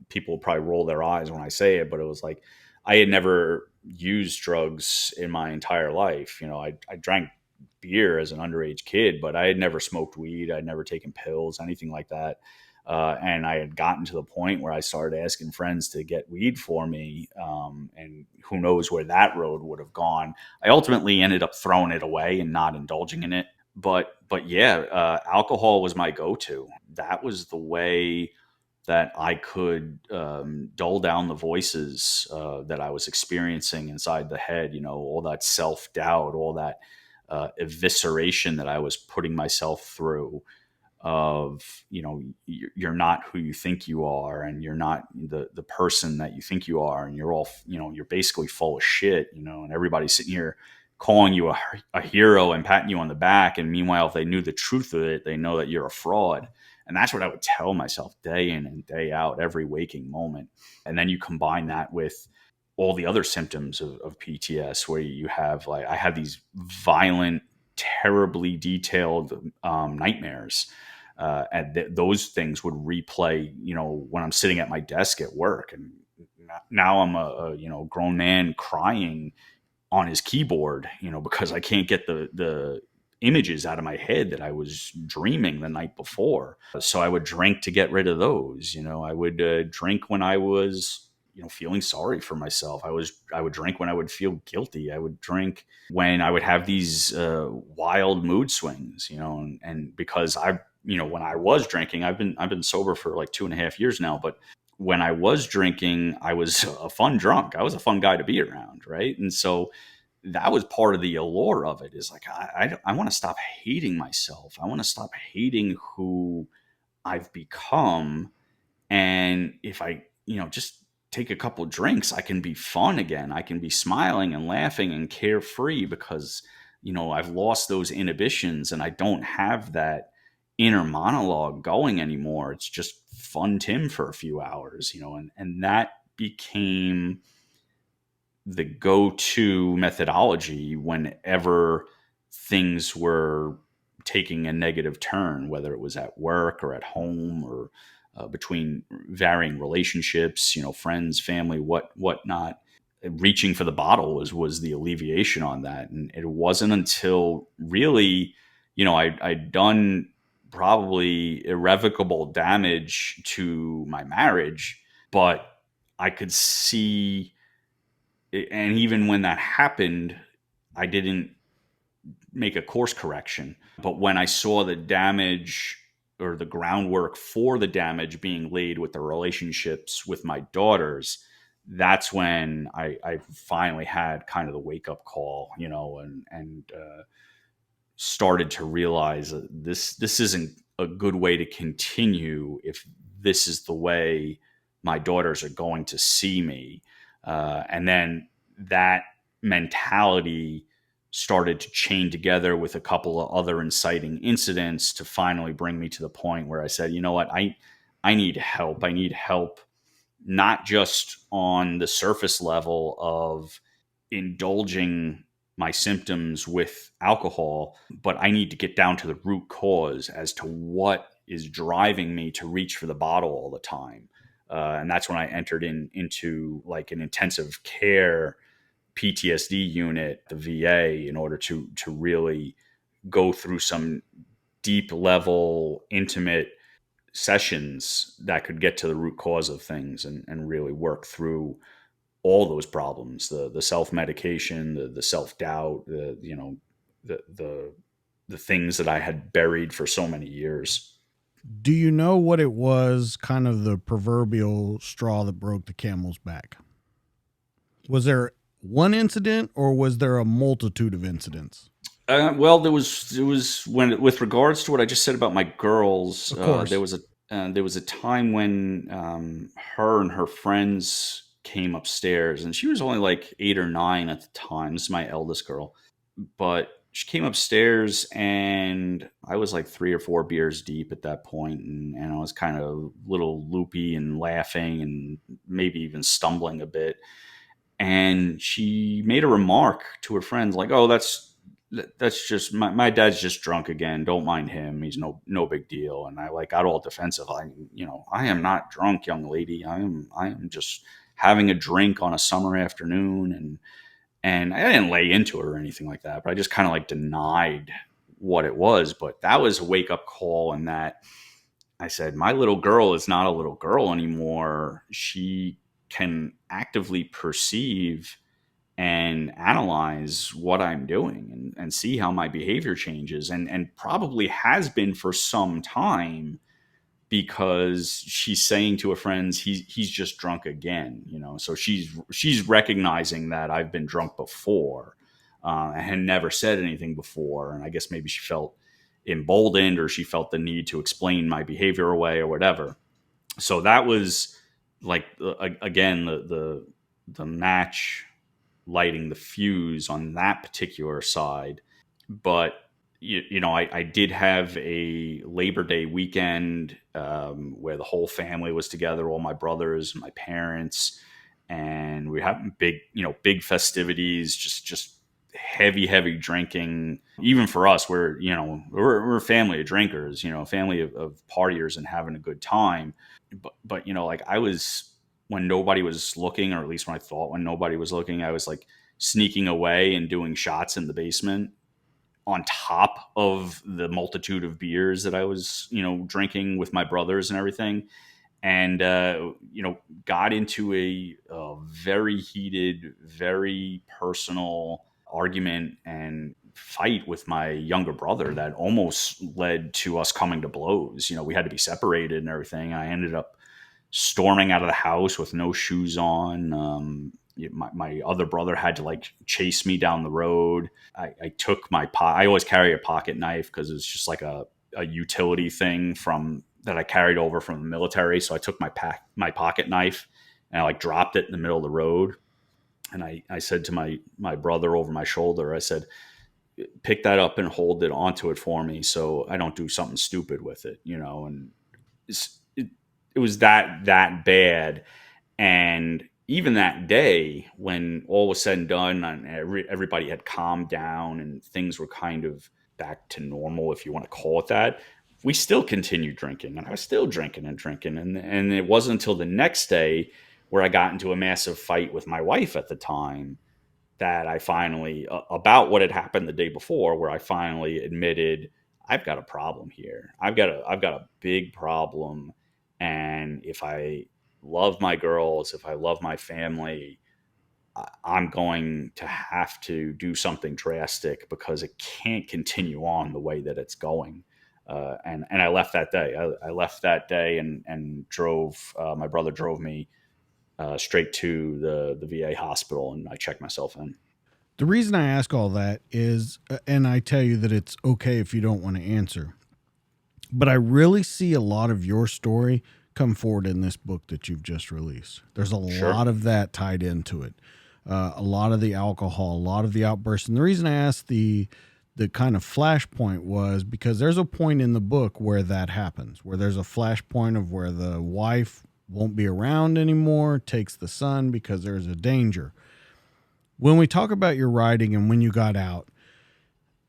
B: people will probably roll their eyes when I say it, but it was like I had never used drugs in my entire life. I drank beer as an underage kid, but I had never smoked weed. I'd never taken pills, anything like that. And I had gotten to the point where I started asking friends to get weed for me. And who knows where that road would have gone. I ultimately ended up throwing it away and not indulging in it. But but yeah, alcohol was my go-to. That was the way that I could dull down the voices that I was experiencing inside the head. All that self-doubt, all that evisceration that I was putting myself through. Of you're not who you think you are, and you're not the person that you think you are, and you're all you're basically full of shit, and everybody's sitting here calling you a hero and patting you on the back, and meanwhile if they knew the truth of it, they know that you're a fraud. And that's what I would tell myself day in and day out, every waking moment. And then you combine that with all the other symptoms of PTS, where you have, like, I had these violent, terribly detailed nightmares. And those things would replay, when I'm sitting at my desk at work. And now I'm a grown man crying on his keyboard, because I can't get the images out of my head that I was dreaming the night before. So I would drink to get rid of those. I would drink when I was feeling sorry for myself. I would drink when I would feel guilty. I would drink when I would have these wild mood swings, and because when I was drinking, I've been sober for like 2.5 years now, but when I was drinking, I was a fun drunk. I was a fun guy to be around. Right. And so that was part of the allure of it, is like, I want to stop hating myself. I want to stop hating who I've become. And if I, just take a couple drinks, I can be fun again. I can be smiling and laughing and carefree, because, I've lost those inhibitions and I don't have that inner monologue going anymore. It's just fun Tim for a few hours, and that became the go-to methodology whenever things were taking a negative turn, whether it was at work or at home, or between varying relationships, friends, family, whatnot. Reaching for the bottle was the alleviation on that. And it wasn't until really, I'd done probably irrevocable damage to my marriage, but I could see, and even when that happened, I didn't make a course correction. But when I saw the damage, or the groundwork for the damage being laid with the relationships with my daughters, that's when I finally had kind of the wake up call, and started to realize that this isn't a good way to continue if this is the way my daughters are going to see me. And then that mentality started to chain together with a couple of other inciting incidents to finally bring me to the point where I said, you know what, I need help. I need help, not just on the surface level of indulging my symptoms with alcohol, but I need to get down to the root cause as to what is driving me to reach for the bottle all the time. And that's when I entered into like an intensive care PTSD unit, the VA, in order to really go through some deep level, intimate sessions that could get to the root cause of things, and really work through all those problems, the self-medication, the self-doubt, the things that I had buried for so many years.
A: Do you know what it was, kind of the proverbial straw that broke the camel's back? Was there one incident, or was there a multitude of incidents?
B: Well, there was when, with regards to what I just said about my girls,
A: Of course.
B: there was a time when her and her friends came upstairs, and she was only like 8 or 9 at the time. This is my eldest girl, but she came upstairs, and I was like 3 or 4 beers deep at that point, and I was kind of a little loopy and laughing and maybe even stumbling a bit. And she made a remark to her friends like, "Oh, that's just my dad's just drunk again. Don't mind him. He's no big deal." And I like got all defensive. I am not drunk, young lady. I am just having a drink on a summer afternoon, and I didn't lay into it or anything like that, but I just kind of like denied what it was. But that was a wake up call, in that I said, my little girl is not a little girl anymore. She can actively perceive and analyze what I'm doing and see how my behavior changes, and probably has been for some time, because she's saying to her friends, he's just drunk again, so she's recognizing that I've been drunk before, and had never said anything before, and I guess maybe she felt emboldened, or she felt the need to explain my behavior away or whatever. So that was like, again, the match lighting the fuse on that particular side. But I did have a Labor Day weekend, where the whole family was together, all my brothers, my parents, and we had big festivities, just heavy drinking. Even for us, we're a family of drinkers, a family of partiers and having a good time. But like, I was, when nobody was looking, or at least when I thought when nobody was looking, I was like sneaking away and doing shots in the basement, on top of the multitude of beers that I was, drinking with my brothers and everything. And, got into a very heated, very personal argument and fight with my younger brother that almost led to us coming to blows. We had to be separated and everything. I ended up storming out of the house with no shoes on. My other brother had to like chase me down the road. I took I always carry a pocket knife, because it's just like a utility thing that I carried over from the military. So I took my pocket knife, and I like dropped it in the middle of the road. And I said to my brother over my shoulder, I said, pick that up and hold it onto it for me, so I don't do something stupid with it, and it was that bad. And even that day, when all was said and done, and everybody had calmed down and things were kind of back to normal, if you want to call it that, we still continued drinking, and I was still drinking and drinking. And it wasn't until the next day, where I got into a massive fight with my wife at the time, that I finally, about what had happened the day before, where I finally admitted, I've got a problem here. I've got a big problem. And if I love my girls, if I love my family, I'm going to have to do something drastic, because it can't continue on the way that it's going. And I left that day. I left that day and drove. My brother drove me straight to the VA hospital, and I checked myself in.
A: The reason I ask all that is, and I tell you that it's okay if you don't want to answer, but I really see a lot of your story come forward in this book that you've just released. There's a lot of that tied into it. A lot of the alcohol, a lot of the outbursts. And the reason I asked the kind of flashpoint was because there's a point in the book where that happens, where there's a flashpoint of where the wife won't be around anymore, takes the son because there's a danger. When we talk about your writing and when you got out,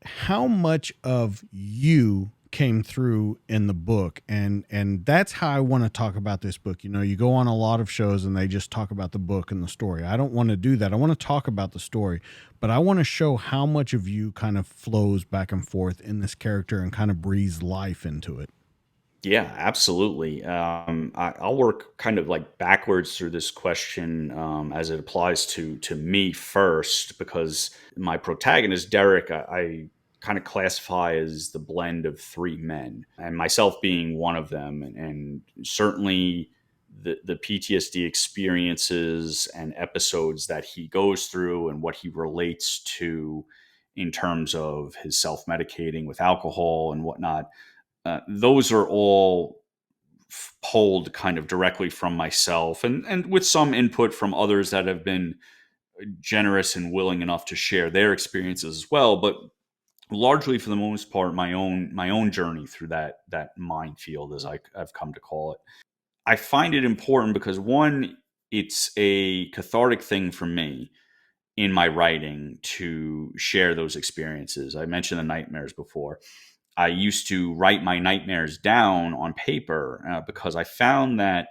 A: how much of you came through in the book? And that's how I want to talk about this book. You go on a lot of shows and they just talk about the book and the story. I don't want to do that. I want to talk about the story, but I want to show how much of you kind of flows back and forth in this character and kind of breathes life into it.
B: Yeah, absolutely. I'll work kind of like backwards through this question, as it applies to me first, because my protagonist, Derek, I kind of classify as the blend of three men, and myself being one of them. And certainly the PTSD experiences and episodes that he goes through, and what he relates to in terms of his self-medicating with alcohol and whatnot, those are all pulled kind of directly from myself, and with some input from others that have been generous and willing enough to share their experiences as well. But largely, for the most part, my own journey through that minefield, as I've come to call it. I find it important because, one, it's a cathartic thing for me in my writing to share those experiences. I mentioned the nightmares before. I used to write my nightmares down on paper, because I found that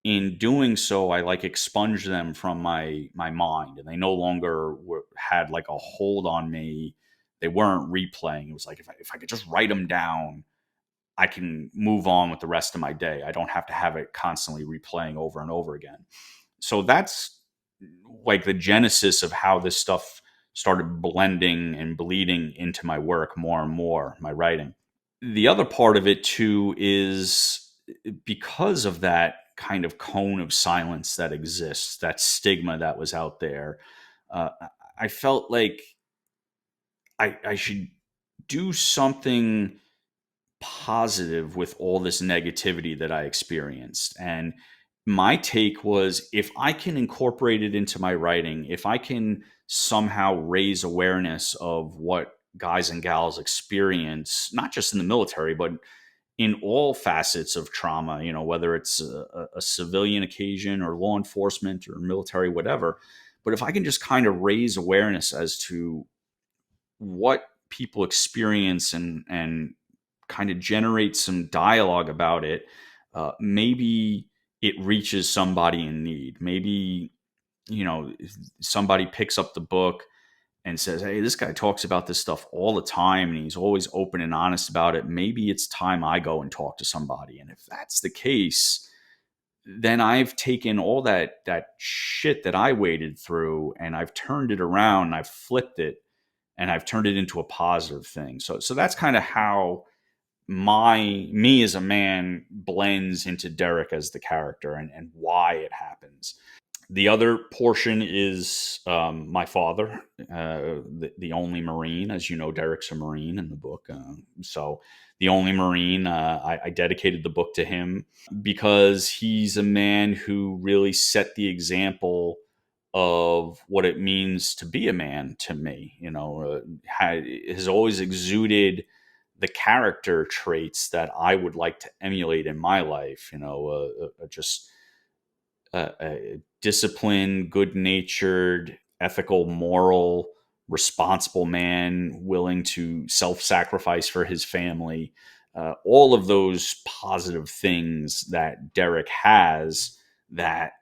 B: in doing so, I like expunged them from my mind, and they no longer had like a hold on me. They weren't replaying. It was like, if I could just write them down, I can move on with the rest of my day. I don't have to have it constantly replaying over and over again. So that's like the genesis of how this stuff started blending and bleeding into my work more and more, my writing. The other part of it too is because of that kind of cone of silence that exists, that stigma that was out there. Uh, I felt like I should do something positive with all this negativity that I experienced. And my take was, if I can incorporate it into my writing, if I can somehow raise awareness of what guys and gals experience, not just in the military, but in all facets of trauma, whether it's a civilian occasion or law enforcement or military, whatever. But if I can just kind of raise awareness as to what people experience and kind of generate some dialogue about it, maybe it reaches somebody in need. Maybe, if somebody picks up the book and says, hey, this guy talks about this stuff all the time and he's always open and honest about it. Maybe it's time I go and talk to somebody. And if that's the case, then I've taken all that shit that I waded through and I've turned it around, and I've flipped it, and I've turned it into a positive thing. So that's kind of how me as a man blends into Derek as the character, and why it happens. The other portion is my father, the only Marine. As you know, Derek's a Marine in the book. So the only Marine, I dedicated the book to him because he's a man who really set the example of what it means to be a man to me. Has always exuded the character traits that I would like to emulate in my life. Just a disciplined, good-natured, ethical, moral, responsible man, willing to self-sacrifice for his family. All of those positive things that Derek has, that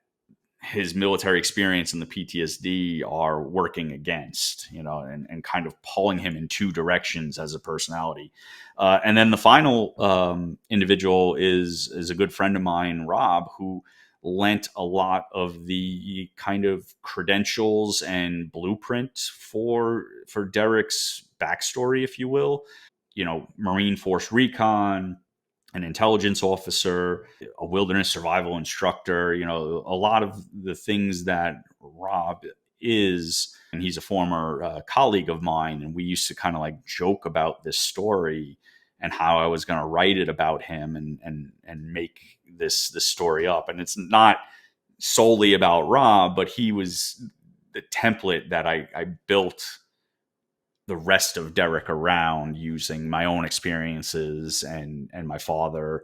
B: his military experience and the PTSD are working against, and kind of pulling him in two directions as a personality. And then the final individual is a good friend of mine, Rob, who lent a lot of the kind of credentials and blueprint for Derek's backstory, if you will. Marine Force Recon, an intelligence officer, a wilderness survival instructor, a lot of the things that Rob is. And he's a former colleague of mine. And we used to kind of like joke about this story and how I was going to write it about him and make this story up. And it's not solely about Rob, but he was the template that I built the rest of Derek around, using my own experiences and my father's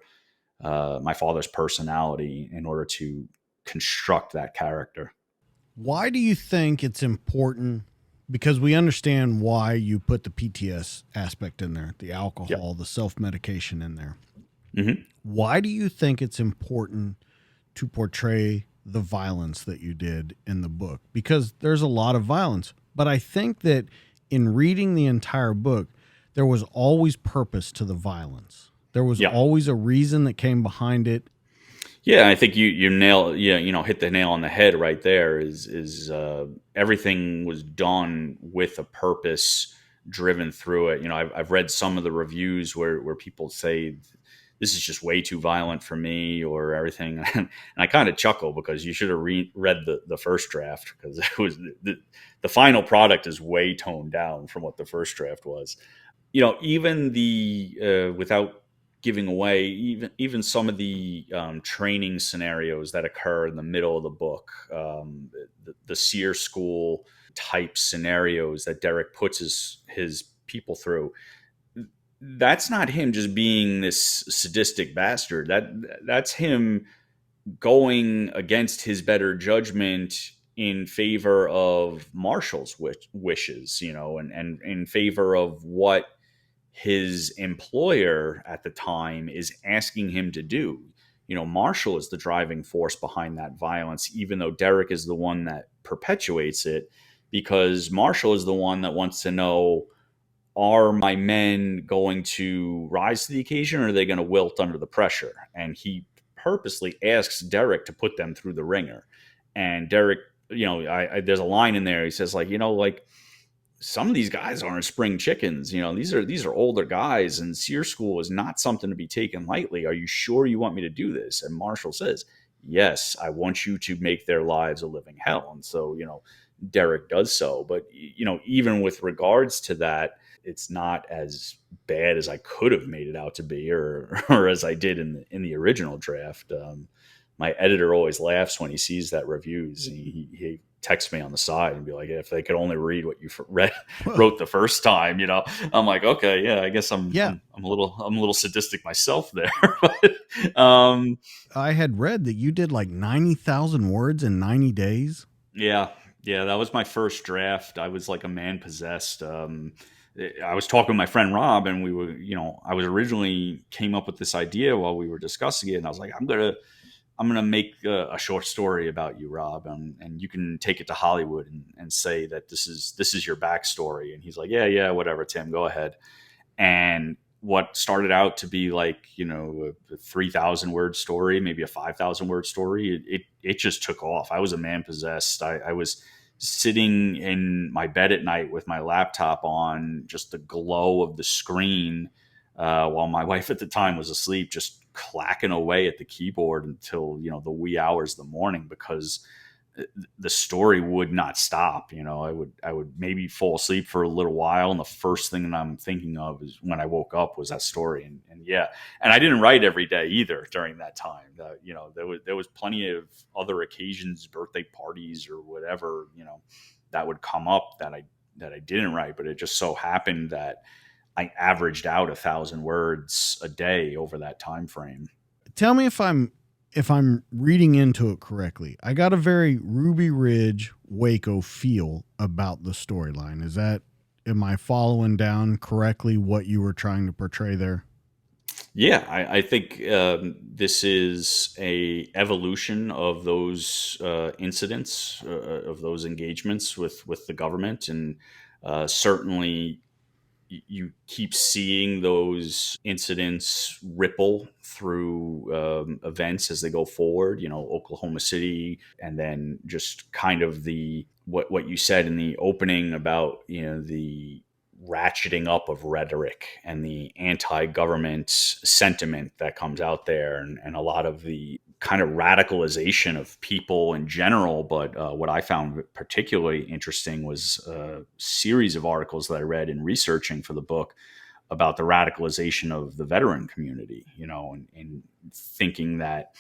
B: personality in order to construct that character.
A: Why do you think it's important? Because we understand why you put the PTS aspect in there, the alcohol, the self-medication in there.
B: Mm-hmm.
A: Why do you think it's important to portray the violence that you did in the book? Because there's a lot of violence, but I think that in reading the entire book, there was always purpose to the violence. There was always a reason that came behind it.
B: Yeah, I think you hit the nail on the head right there. Is everything was done with a purpose driven through it. I've read some of the reviews where people say this is just way too violent for me or everything, and I kind of chuckle because you should have read the first draft, because it was the final product is way toned down from what the first draft was. Even the without giving away even some of the training scenarios that occur in the middle of the book, the SEER school type scenarios that Derek puts his people through. That's not him just being this sadistic bastard. That's him going against his better judgment in favor of Marshall's wishes, and in favor of what his employer at the time is asking him to do. Marshall is the driving force behind that violence, even though Derek is the one that perpetuates it, because Marshall is the one that wants to know, are my men going to rise to the occasion, or are they going to wilt under the pressure? And he purposely asks Derek to put them through the ringer. And Derek there's a line in there. He says, like, like, some of these guys aren't spring chickens. These are older guys, and SEER school is not something to be taken lightly. Are you sure you want me to do this? And Marshall says, yes, I want you to make their lives a living hell. And so, Derek does so. But, even with regards to that, it's not as bad as I could have made it out to be, or or as I did in the original draft. My editor always laughs when he sees that reviews. He texts me on the side and be like, if they could only read what you wrote the first time, I'm like, okay, yeah, I guess I'm a little sadistic myself there. But,
A: I had read that you did like 90,000 words in 90 days.
B: Yeah, that was my first draft. I was like a man possessed. I was talking to my friend Rob, and we were, I was originally came up with this idea while we were discussing it, and I was like, I'm gonna make a short story about you, Rob, and you can take it to Hollywood and say that this is your backstory. And he's like, yeah, whatever, Tim, go ahead. And what started out to be like, a 3,000 word story, maybe a 5,000 word story, it just took off. I was a man possessed. I was sitting in my bed at night with my laptop on, just the glow of the screen, while my wife at the time was asleep, just clacking away at the keyboard until, the wee hours of the morning, because the story would not stop. I would maybe fall asleep for a little while, and the first thing that I'm thinking of is when I woke up was that story. And I didn't write every day either during that time. There was plenty of other occasions, birthday parties or whatever, that would come up that I didn't write, but it just so happened that I averaged out 1,000 words a day over that time frame.
A: Tell me if I'm reading into it correctly. I got a very Ruby Ridge Waco feel about the storyline. Am I following down correctly what you were trying to portray there?
B: Yeah, I think this is a evolution of those incidents, of those engagements with the government, and certainly you keep seeing those incidents ripple through events as they go forward. Oklahoma City, and then just kind of what you said in the opening about the ratcheting up of rhetoric and the anti-government sentiment that comes out there, and a lot of the kind of radicalization of people in general. But what I found particularly interesting was a series of articles that I read in researching for the book about the radicalization of the veteran community, and thinking that,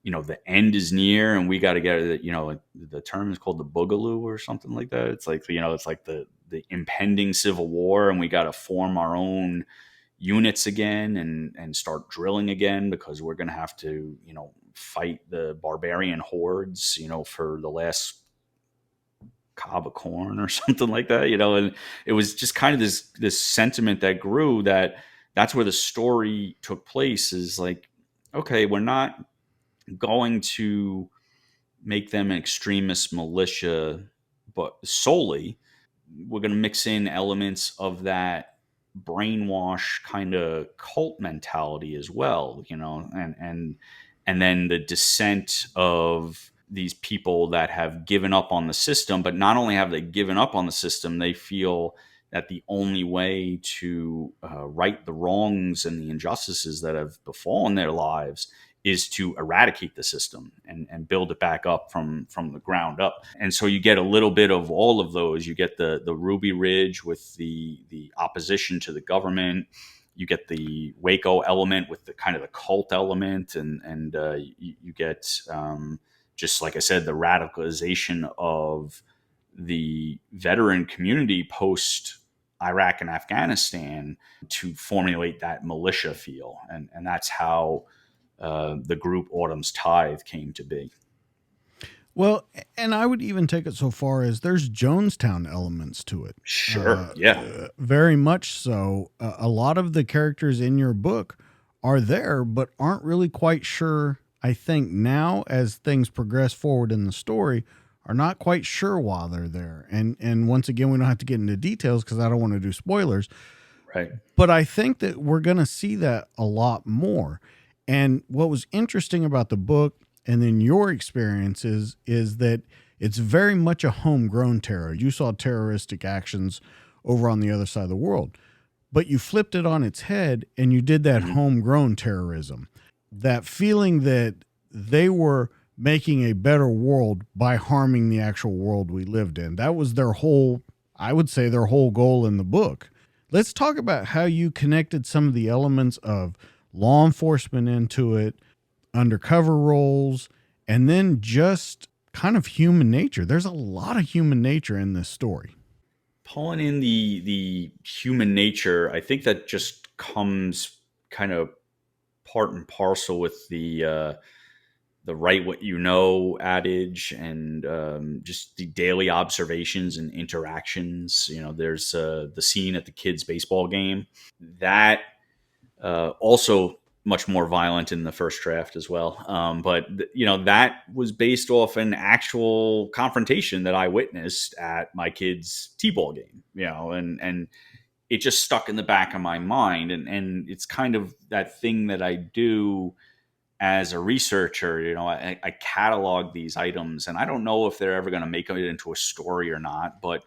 B: the end is near and we got to get it. The term is called the boogaloo or something like that. It's like, it's like the impending civil war, and we got to form our own units again and start drilling again, because we're going to have to, fight the barbarian hordes, for the last cob of corn or something like that, and it was just kind of this sentiment that grew, that's where the story took place, is like, okay, we're not going to make them an extremist militia, but solely we're going to mix in elements of that brainwash kind of cult mentality as well, and then the descent of these people that have given up on the system. But not only have they given up on the system, they feel that the only way to right the wrongs and the injustices that have befallen their lives is to eradicate the system and build it back up from the ground up. And so you get a little bit of all of those. You get the Ruby Ridge with the opposition to the government. You get the Waco element with the kind of the cult element, and you get, just like I said, the radicalization of the veteran community post Iraq and Afghanistan to formulate that militia feel. And that's how the group Autumn's Tithe came to be.
A: Well, and I would even take it so far as there's Jonestown elements to it.
B: Sure.
A: Very much so. A lot of the characters in your book are there, but aren't really quite sure, I think now as things progress forward in the story, are not quite sure why they're there. And once again, we don't have to get into details because I don't want to do spoilers.
B: Right.
A: But I think that we're going to see that a lot more. And what was interesting about the book and then your experiences is that It's very much a homegrown terror. You saw terroristic actions over on the other side of the world, but you flipped it on its head and you did that homegrown terrorism. That feeling that they were making a better world by harming the actual world we lived in. That was their whole, I would say, their whole goal in the book. Let's talk about how you connected some of the elements of law enforcement into it, undercover roles, and then just kind of human nature. There's a lot of human nature in this story.
B: Pulling in the human nature, I think that just comes kind of part and parcel with the write what you know adage, and just the daily observations and interactions. There's the scene at the kids' baseball game that also much more violent in the first draft as well. But that was based off an actual confrontation that I witnessed at my kid's t-ball game, and it just stuck in the back of my mind. And it's kind of that thing that I do as a researcher. I catalog these items, and I don't know if they're ever going to make it into a story or not, but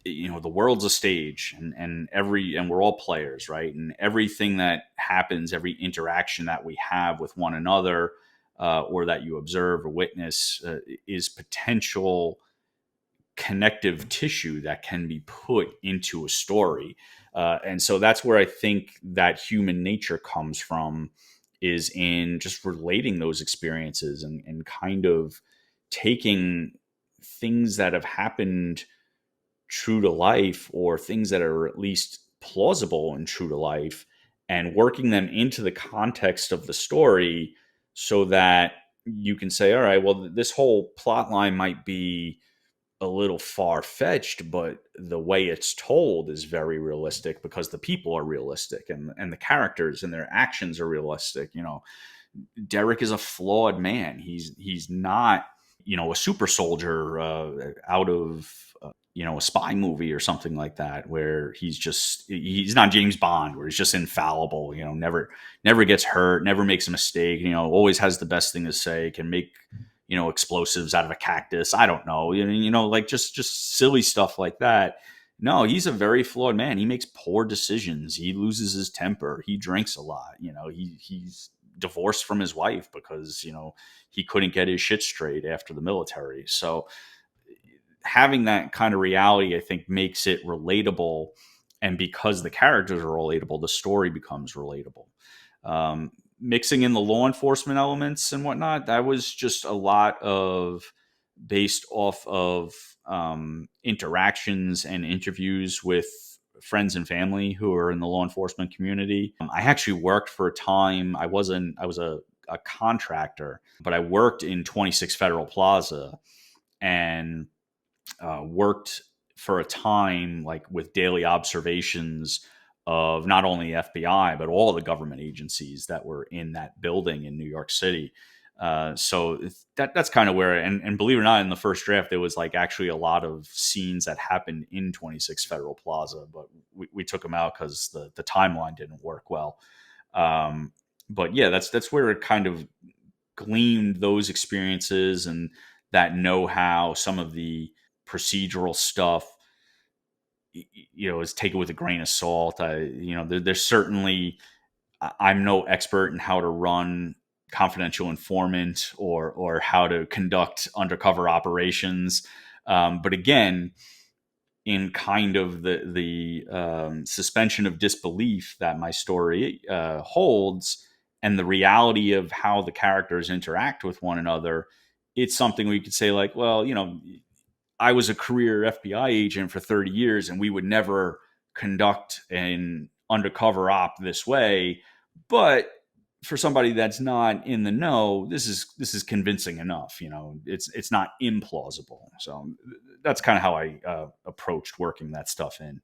B: the world's a stage, and we're all players, right? And everything that happens, every interaction that we have with one another, or that you observe or witness, is potential connective tissue that can be put into a story. And so that's where I think that human nature comes from, is in just relating those experiences, and kind of taking things that have happened true to life, or things that are at least plausible and true to life, and working them into the context of the story, so that you can say, all right, well, this whole plot line might be a little far-fetched, but the way it's told is very realistic, because the people are realistic, and the characters and their actions are realistic. Derek is a flawed man. He's not, a super soldier out of a spy movie or something like that, where he's not James Bond, where he's just infallible, never gets hurt, never makes a mistake, always has the best thing to say, can make, explosives out of a cactus. I don't know, like just silly stuff like that. No, he's a very flawed man. He makes poor decisions. He loses his temper. He drinks a lot. He's divorced from his wife because, he couldn't get his shit straight after the military. So having that kind of reality, I think, makes it relatable. And because the characters are relatable, the story becomes relatable. Mixing in the law enforcement elements and whatnot, that was just a lot of based off of interactions and interviews with friends and family who are in the law enforcement community. I actually worked for a time. I was a contractor, but I worked in 26 Federal Plaza, and worked for a time like with daily observations of not only FBI, but all the government agencies that were in that building in New York City. So that's kind of where, and believe it or not, in the first draft, there was like actually a lot of scenes that happened in 26 Federal Plaza, but we took them out because the timeline didn't work well. But yeah, that's where it kind of gleaned those experiences and that know-how. Some of the procedural stuff, is taken with a grain of salt. There's certainly, I'm no expert in how to run confidential informant or how to conduct undercover operations. But again, in kind of the suspension of disbelief that my story holds, and the reality of how the characters interact with one another, it's something we could say like, well, I was a career FBI agent for 30 years, and we would never conduct an undercover op this way. But for somebody that's not in the know, this is convincing enough. It's not implausible. So that's kind of how I approached working that stuff in.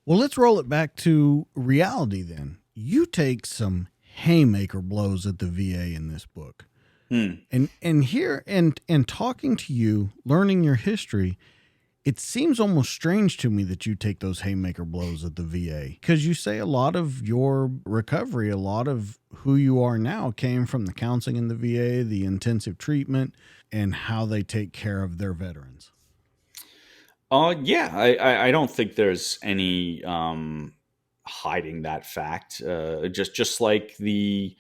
A: Well, let's roll it back to reality then. You take some haymaker blows at the VA in this book. And here and talking to you, learning your history, It seems almost strange to me that you take those haymaker blows at the VA, because you say a lot of your recovery, a lot of who you are now came from the counseling in the VA, the intensive treatment, and how they take care of their veterans.
B: Yeah, I don't think there's any hiding that fact. Just like the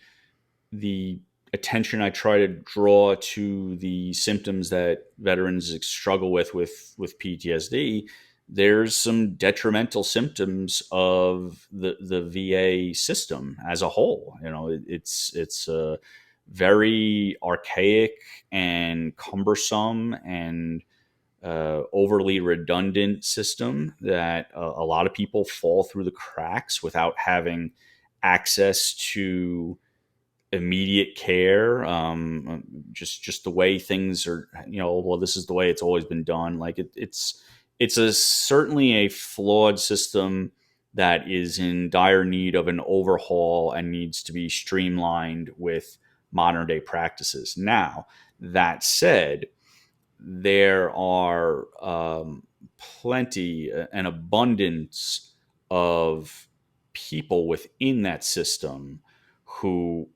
B: attention I try to draw to the symptoms that veterans struggle with PTSD, there's some detrimental symptoms of the VA system as a whole. It's a very archaic and cumbersome and overly redundant system that a lot of people fall through the cracks without having access to immediate care. Just the way things are, well, this is the way it's always been done. Like it's a certainly a flawed system that is in dire need of an overhaul and needs to be streamlined with modern day practices. Now, that said, there are plenty, an abundance of people within that system who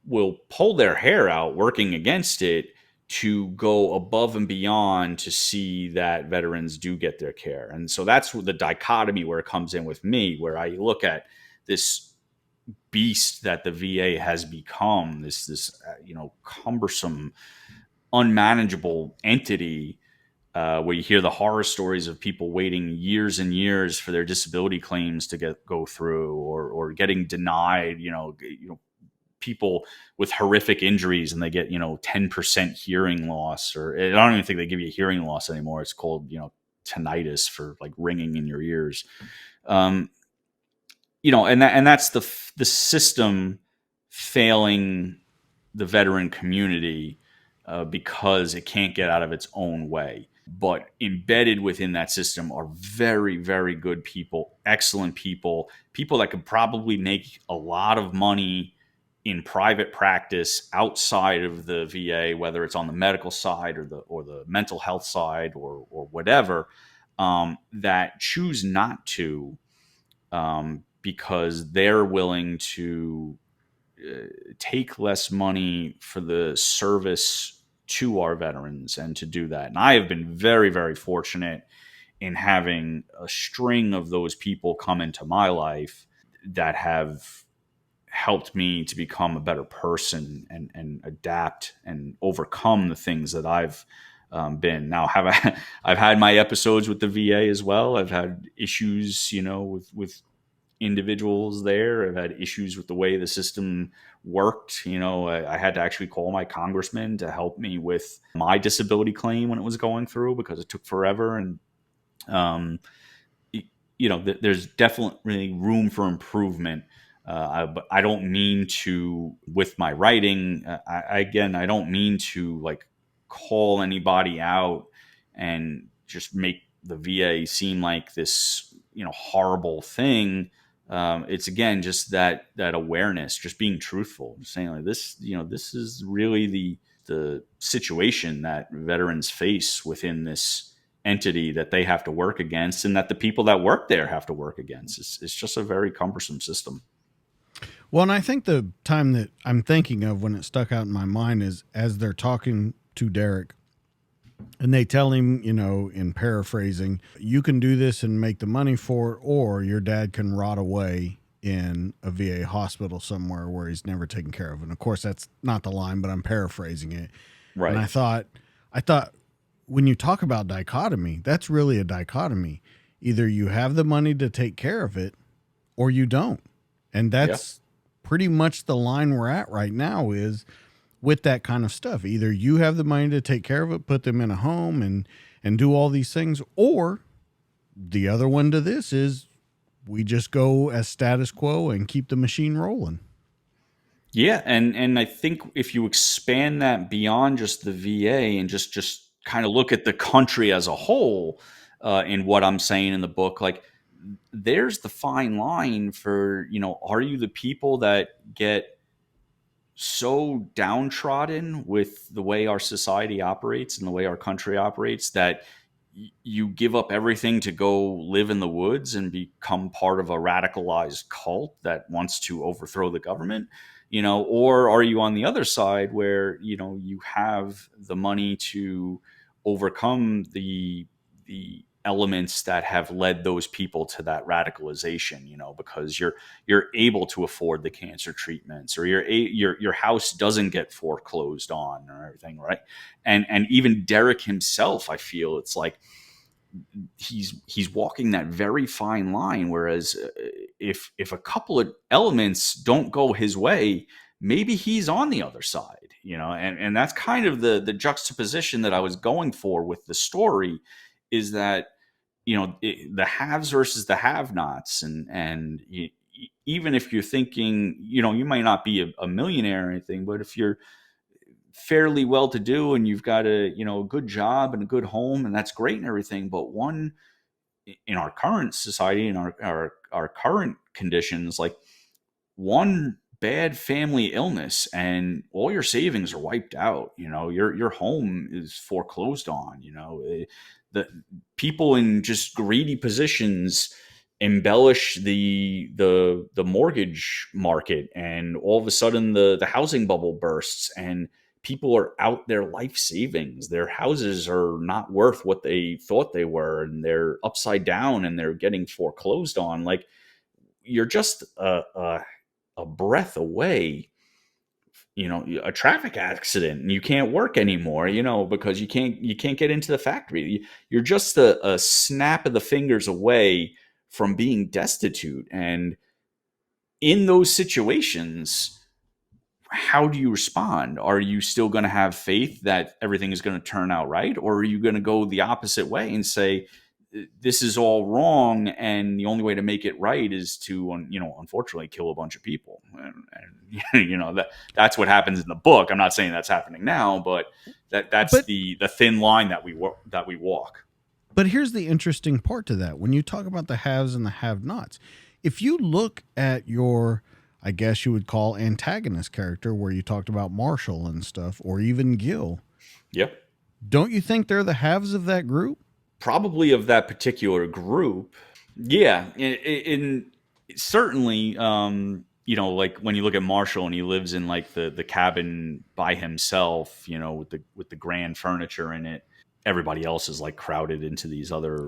B: will pull their hair out working against it to go above and beyond to see that veterans do get their care. And so that's the dichotomy where it comes in with me, where I look at this beast that the VA has become, this cumbersome, unmanageable entity, where you hear the horror stories of people waiting years and years for their disability claims to go through, or getting denied. People with horrific injuries and they get 10% hearing loss, or I don't even think they give you a hearing loss anymore. It's called tinnitus, for like ringing in your ears. And that's the system failing the veteran community, because it can't get out of its own way. But embedded within that system are very, very good people, excellent people that could probably make a lot of money in private practice outside of the VA, whether it's on the medical side or the mental health side or whatever, that choose not to, because they're willing to take less money for the service to our veterans and to do that. And I have been very, very fortunate in having a string of those people come into my life that have helped me to become a better person and adapt and overcome the things that I've been. Now, I've had my episodes with the VA as well. I've had issues, with individuals there. I've had issues with the way the system worked. I had to actually call my congressman to help me with my disability claim when it was going through, because it took forever. And, there's definitely room for improvement. But I don't mean to, with my writing, I don't mean to like call anybody out and just make the VA seem like this, horrible thing. It's again just that awareness, just being truthful, just saying like this. This is really the situation that veterans face within this entity that they have to work against, and that the people that work there have to work against. It's just a very cumbersome system.
A: Well, and I think the time that I'm thinking of when it stuck out in my mind is as they're talking to Derek and they tell him, in paraphrasing, you can do this and make the money for it, or your dad can rot away in a VA hospital somewhere where he's never taken care of. And of course, that's not the line, but I'm paraphrasing it.
B: Right.
A: And I thought when you talk about dichotomy, that's really a dichotomy. Either you have the money to take care of it or you don't. And that's pretty much the line we're at right now, is with that kind of stuff. Either you have the money to take care of it, put them in a home and do all these things, or the other one to this is we just go as status quo and keep the machine rolling.
B: Yeah. And I think if you expand that beyond just the VA and just kind of look at the country as a whole, in what I'm saying in the book, like, there's the fine line for, are you the people that get so downtrodden with the way our society operates and the way our country operates that you give up everything to go live in the woods and become part of a radicalized cult that wants to overthrow the government, or are you on the other side where, you have the money to overcome the elements that have led those people to that radicalization, because you're able to afford the cancer treatments, or your house doesn't get foreclosed on or everything, right? And even Derek himself, I feel it's like he's walking that very fine line. Whereas if a couple of elements don't go his way, maybe he's on the other side, and that's kind of the juxtaposition that I was going for with the story, is that the haves versus the have-nots, and even if you're thinking, you might not be a millionaire or anything, but if you're fairly well to do and you've got a good job and a good home, and that's great and everything, but one, in our current society and our current conditions, like one bad family illness and all your savings are wiped out, your home is foreclosed on, the people in just greedy positions embellish the mortgage market, and all of a sudden the housing bubble bursts and people are out their life savings. Their houses are not worth what they thought they were, and they're upside down and they're getting foreclosed on. Like, you're just a breath away, a traffic accident, and you can't work anymore, because you can't get into the factory. You're just a snap of the fingers away from being destitute. And in those situations, how do you respond? Are you still going to have faith that everything is going to turn out right? Or are you going to go the opposite way and say, this is all wrong, and the only way to make it right is to, unfortunately kill a bunch of people? And that's what happens in the book. I'm not saying that's happening now, but that's the thin line that we walk.
A: But here's the interesting part to that. When you talk about the haves and the have-nots, if you look at your, I guess you would call, antagonist character, where you talked about Marshall and stuff, or even Gil.
B: Yep.
A: Don't you think they're the haves of that group?
B: Probably of that particular group. Yeah. In certainly, like when you look at Marshall and he lives in like the cabin by himself, with the grand furniture in it, everybody else is like crowded into these other,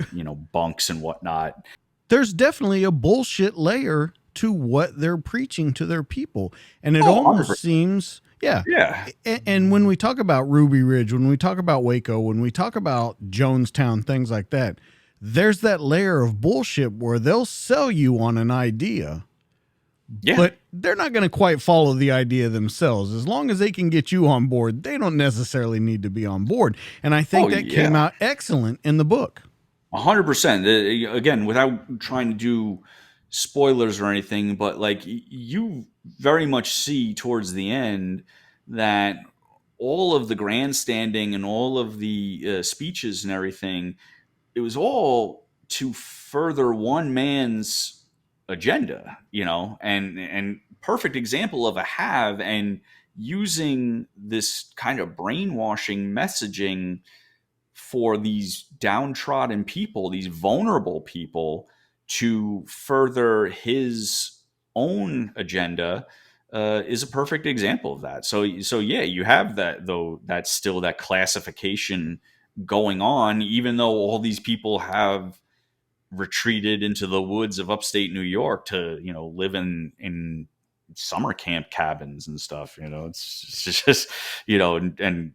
B: bunks and whatnot.
A: There's definitely a bullshit layer to what they're preaching to their people. And it almost
B: 100%.
A: seems, yeah.
B: Yeah.
A: And when we talk about Ruby Ridge, when we talk about Waco, when we talk about Jonestown, things like that, there's that layer of bullshit where they'll sell you on an idea, but they're not going to quite follow the idea themselves. As long as they can get you on board, they don't necessarily need to be on board. And I think that came out excellent in the book.
B: 100%. Again, without trying to do spoilers or anything, but like, you very much see towards the end that all of the grandstanding and all of the speeches and everything, it was all to further one man's agenda, and perfect example of a have, and using this kind of brainwashing messaging for these downtrodden people, these vulnerable people, to further his own agenda, is a perfect example of that. So yeah, you have that, though, that's still that classification going on, even though all these people have retreated into the woods of upstate New York to, live in summer camp cabins and stuff. It's just, and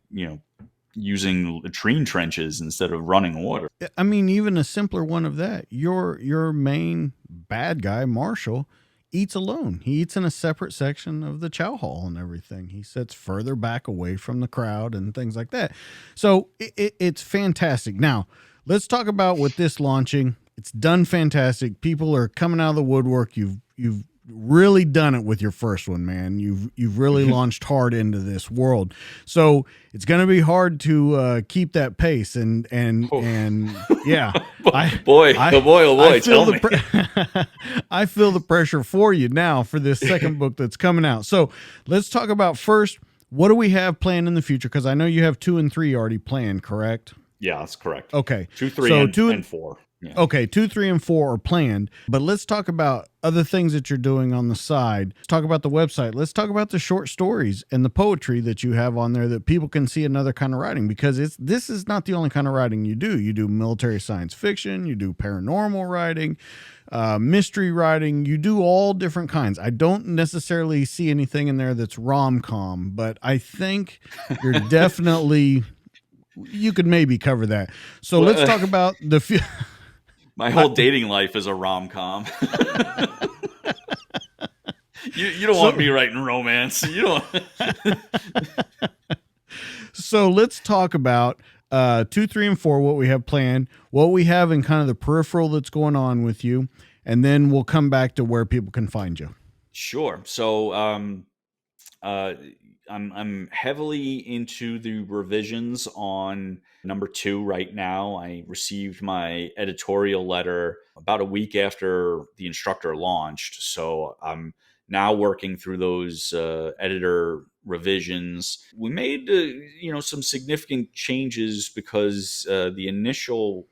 B: using latrine trenches instead of running water.
A: I mean, even a simpler one of that. Your main bad guy, Marshall, eats alone. He eats in a separate section of the chow hall and everything. He sits further back away from the crowd and things like that. So it's fantastic. Now, let's talk about with this launching. It's done fantastic. People are coming out of the woodwork. You've really done it with your first one, man. You've really launched hard into this world. So it's going to be hard to keep that pace. And yeah,
B: I tell me.
A: I feel the pressure for you now for this second book that's coming out. So let's talk about first, what do we have planned in the future? Because I know you have 2 and 3 already planned, correct?
B: Yeah, that's correct.
A: Okay.
B: 2, 3,
A: So
B: and 4. Yeah.
A: Okay, 2, 3, and 4 are planned, but let's talk about other things that you're doing on the side. Let's talk about the website. Let's talk about the short stories and the poetry that you have on there that people can see another kind of writing, because this is not the only kind of writing you do. You do military science fiction, you do paranormal writing, mystery writing. You do all different kinds. I don't necessarily see anything in there that's rom-com, but I think you're definitely, you could maybe cover that. So let's talk about the
B: My whole dating life is a rom-com. You don't want me writing romance. You don't.
A: So let's talk about 2, 3, and 4, what we have planned, what we have in kind of the peripheral that's going on with you, and then we'll come back to where people can find you.
B: Sure. So I'm heavily into the revisions on number 2 right now. I received my editorial letter about a week after the Instructor launched, so I'm now working through those editor revisions. We made some significant changes because the initial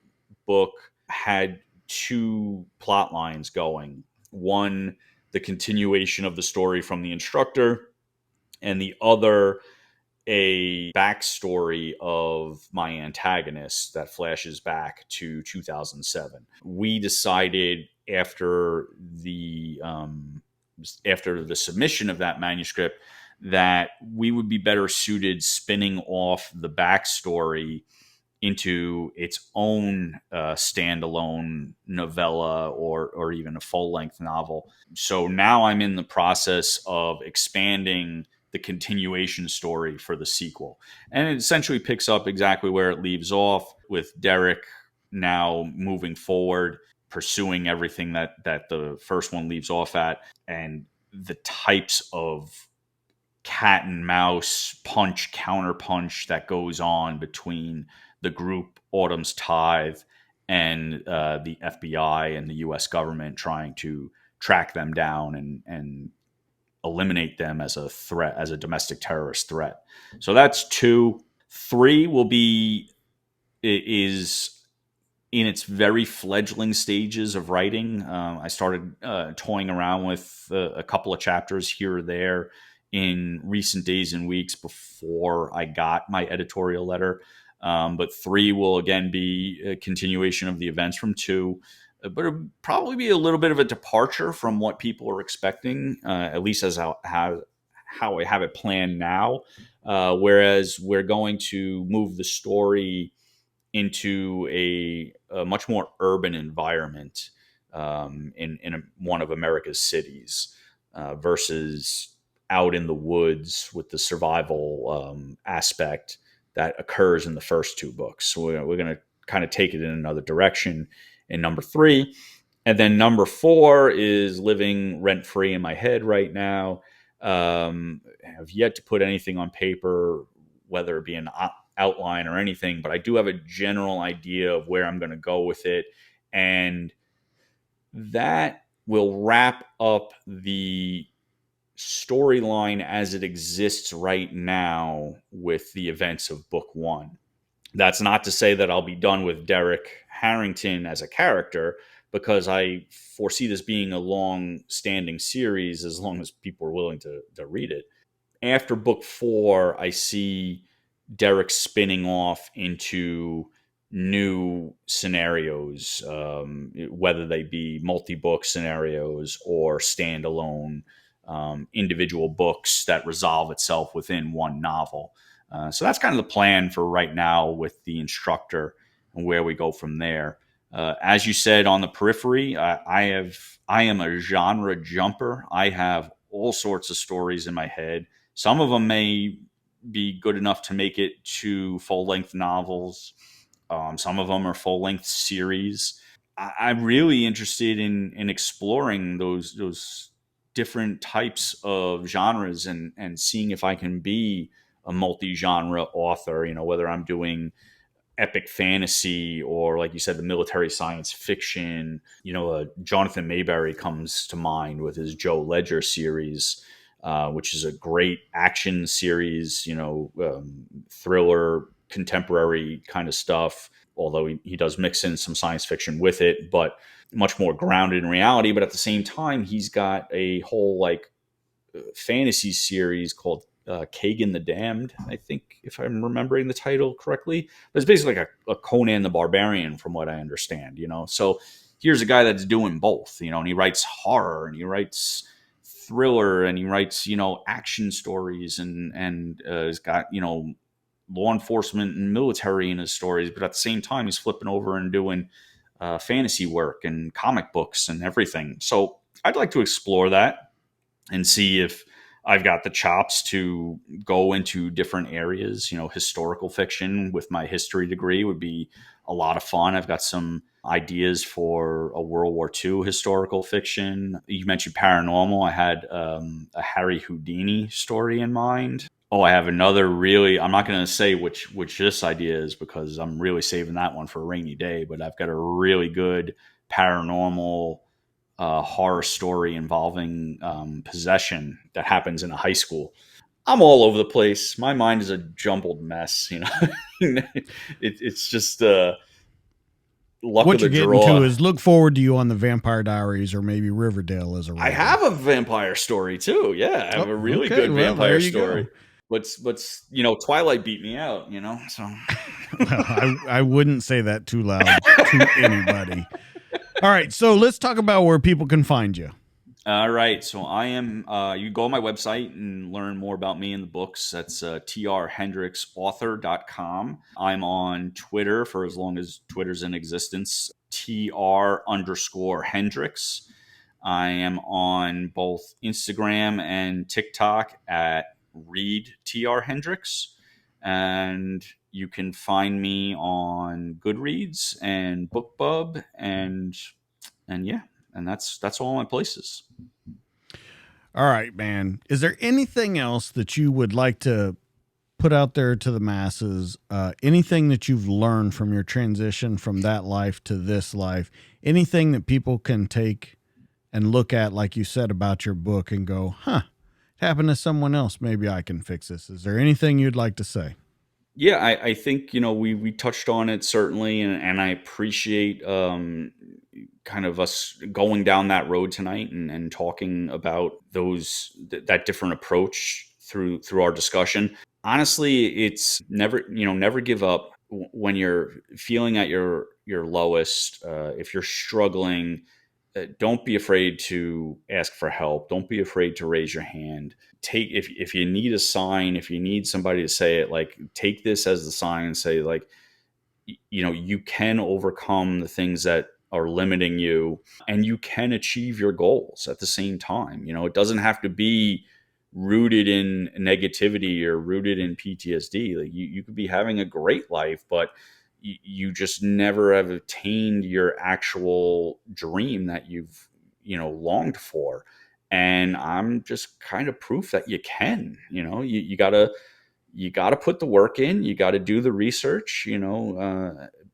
B: book had 2 plot lines going. One, the continuation of the story from the Instructor, and the other, a backstory of my antagonist that flashes back to 2007. We decided after the submission of that manuscript that we would be better suited spinning off the backstory into its own standalone novella or even a full-length novel. So now I'm in the process of expanding the continuation story for the sequel. And it essentially picks up exactly where it leaves off, with Derek now moving forward, pursuing everything that the first one leaves off at, and the types of cat and mouse punch counter punch that goes on between the group Autumn's Tithe and the FBI and the U.S. government trying to track them down and eliminate them as a threat, as a domestic terrorist threat. So that's 2. 3 is in its very fledgling stages of writing. I started toying around with a couple of chapters here or there in recent days and weeks before I got my editorial letter. But 3 will again be a continuation of the events from 2, but it'll probably be a little bit of a departure from what people are expecting, at least as how I have it planned now. Whereas we're going to move the story into a much more urban environment in one of America's cities versus out in the woods with the survival aspect that occurs in the first 2 books. So we're going to kind of take it in another direction in number 3. And then number 4 is living rent-free in my head right now. Have yet to put anything on paper, whether it be an outline or anything, but I do have a general idea of where I'm going to go with it. And that will wrap up the storyline as it exists right now with the events of book 1. That's not to say that I'll be done with Derek Harrington as a character, because I foresee this being a long-standing series as long as people are willing to read it. After book 4, I see Derek spinning off into new scenarios, whether they be multi-book scenarios or standalone individual books that resolve itself within one novel. So that's kind of the plan for right now with the Instructor and where we go from there. As you said on the periphery, I am a genre jumper. I have all sorts of stories in my head. Some of them may be good enough to make it to full-length novels. Some of them are full-length series. I'm really interested in exploring those different types of genres and seeing if I can be a multi-genre author, whether I'm doing epic fantasy or, like you said, the military science fiction. Jonathan Mayberry comes to mind with his Joe Ledger series, which is a great action series, thriller contemporary kind of stuff, although he does mix in some science fiction with it, but much more grounded in reality. But at the same time, he's got a whole like fantasy series called Kagan the Damned, I think, if I'm remembering the title correctly. But it's basically like a Conan the Barbarian, from what I understand, So here's a guy that's doing both, and he writes horror and he writes thriller and he writes, action stories and he's got, law enforcement and military in his stories. But at the same time, he's flipping over and doing fantasy work and comic books and everything. So I'd like to explore that and see if I've got the chops to go into different areas. Historical fiction with my history degree would be a lot of fun. I've got some ideas for a World War II historical fiction. You mentioned paranormal. I had a Harry Houdini story in mind. Oh, I have another I'm not going to say which this idea is because I'm really saving that one for a rainy day, but I've got a really good paranormal horror story involving possession that happens in a high school. I'm all over the place. My mind is a jumbled mess. It's just luck
A: what
B: of the
A: you're
B: draw.
A: getting to is look forward to you on the Vampire Diaries or maybe Riverdale as a writer.
B: I have a vampire story too. Yeah, I have a really good vampire story. But Twilight beat me out. So
A: well, I wouldn't say that too loud to anybody. All right, so let's talk about where people can find you.
B: All right, so I am, you go on my website and learn more about me and the books. That's trhendricksauthor.com. I'm on Twitter for as long as Twitter's in existence, TR_Hendricks. I am on both Instagram and TikTok at Read TR Hendricks. And you can find me on Goodreads and BookBub and that's all my places.
A: All right, man. Is there anything else that you would like to put out there to the masses? Anything that you've learned from your transition from that life to this life? Anything that people can take and look at, like you said about your book, and go, it happened to someone else. Maybe I can fix this. Is there anything you'd like to say?
B: Yeah, I think, we touched on it certainly, and I appreciate kind of us going down that road tonight and talking about that different approach through our discussion. Honestly, it's never give up when you're feeling at your lowest. If you're struggling, don't be afraid to ask for help. Don't be afraid to raise your hand. If you need a sign, if you need somebody to say it, like, take this as the sign and say, like, you can overcome the things that are limiting you and you can achieve your goals at the same time. It doesn't have to be rooted in negativity or rooted in PTSD. Like, you could be having a great life, but you just never have attained your actual dream that you've, longed for. And I'm just kind of proof that you can. You gotta put the work in. You got to do the research.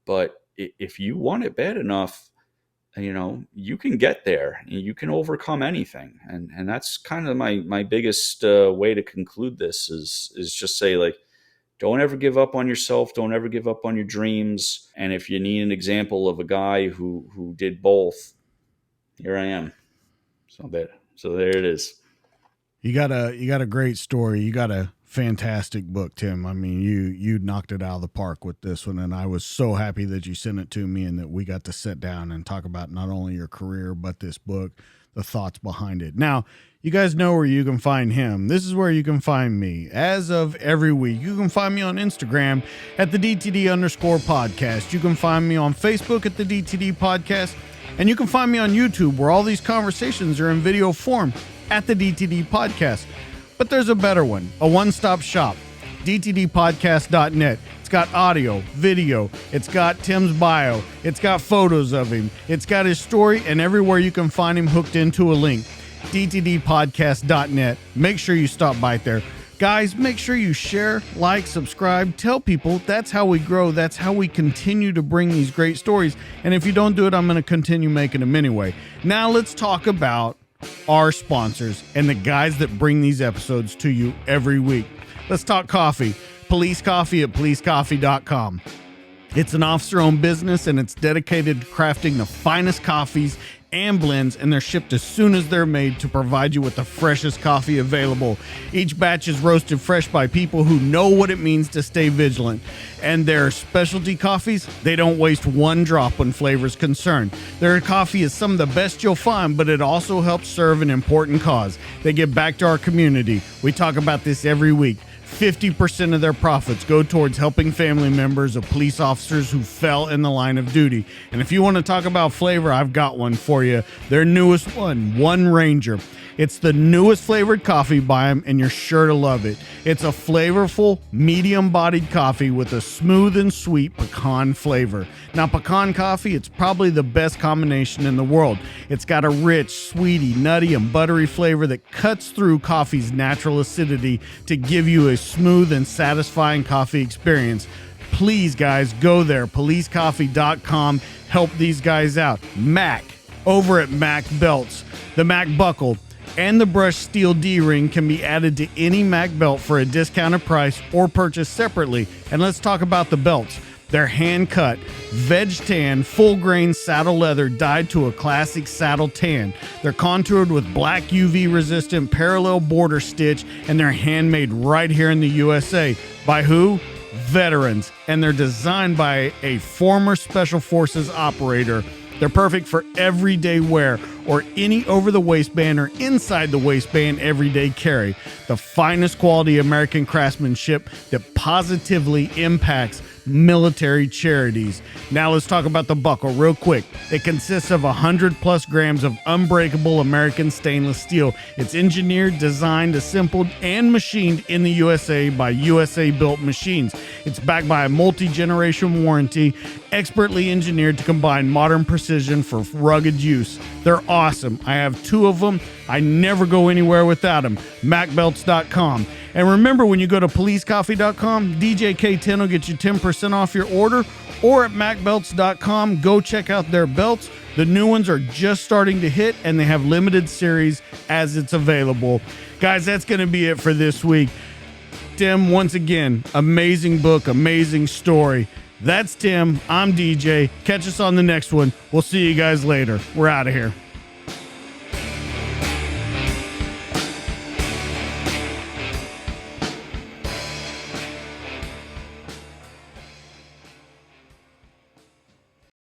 B: But if you want it bad enough, you can get there. You can overcome anything. And that's kind of my biggest way to conclude this is just say, like, don't ever give up on yourself. Don't ever give up on your dreams. And if you need an example of a guy who did both, here I am. So there it is.
A: You got a great story. You got a fantastic book, Tim. I mean, you knocked it out of the park with this one, and I was so happy that you sent it to me and that we got to sit down and talk about not only your career but this book, the thoughts behind it. Now, you guys know where you can find him. This is where you can find me. As of every week, you can find me on Instagram at the DTD_podcast. You can find me on Facebook at the DTD podcast. And you can find me on YouTube, where all these conversations are in video form, at the DTD podcast. But there's a better one, a one-stop shop, dtdpodcast.net. It's got audio, video, it's got Tim's bio, it's got photos of him, it's got his story, and everywhere you can find him hooked into a link, dtdpodcast.net. Make sure you stop by there. Guys, make sure you share, like, subscribe, tell people. That's how we grow. That's how we continue to bring these great stories. And if you don't do it, I'm going to continue making them anyway. Now let's talk about our sponsors and the guys that bring these episodes to you every week. Let's talk coffee. Police Coffee at policecoffee.com. It's an officer-owned business, and it's dedicated to crafting the finest coffees and blends, and they're shipped as soon as they're made to provide you with the freshest coffee available. Each batch is roasted fresh by people who know what it means to stay vigilant. And their specialty coffees, they don't waste one drop when flavor is concerned. Their coffee is some of the best you'll find, but it also helps serve an important cause. They give back to our community. We talk about this every week. 50% of their profits go towards helping family members of police officers who fell in the line of duty. And if you want to talk about flavor, I've got one for you. Their newest one Ranger. It's the newest flavored coffee by them, and you're sure to love it. It's a flavorful, medium-bodied coffee with a smooth and sweet pecan flavor. Now, pecan coffee, it's probably the best combination in the world. It's got a rich, sweety, nutty, and buttery flavor that cuts through coffee's natural acidity to give you a smooth and satisfying coffee experience. Please, guys, go there, policecoffee.com. Help these guys out. Mac, over at Mac Belts. The Mac Buckle and the brushed steel D-ring can be added to any Mac belt for a discounted price or purchased separately. And let's talk about the belts. They're hand-cut, veg-tan, full-grain saddle leather dyed to a classic saddle tan. They're contoured with black UV-resistant parallel border stitch, and they're handmade right here in the USA. By who? Veterans. And they're designed by a former Special Forces operator. They're perfect for everyday wear or any over-the-waistband or inside-the-waistband everyday carry. The finest quality American craftsmanship that positively impacts military charities. Now let's talk about the buckle real quick. It consists of 100+ grams of unbreakable American stainless steel. It's engineered, designed, assembled, and machined in the USA by USA-built machines. It's backed by a multi-generation warranty, expertly engineered to combine modern precision for rugged use. They're awesome. I have 2 of them. I never go anywhere without them. MacBelts.com. And remember, when you go to policecoffee.com, DJ K10 will get you 10% off your order. Or at MacBelts.com, go check out their belts. The new ones are just starting to hit, and they have limited series as it's available. Guys, that's going to be it for this week. Tim, once again, amazing book, amazing story. That's Tim. I'm DJ. Catch us on the next one. We'll see you guys later. We're out of here.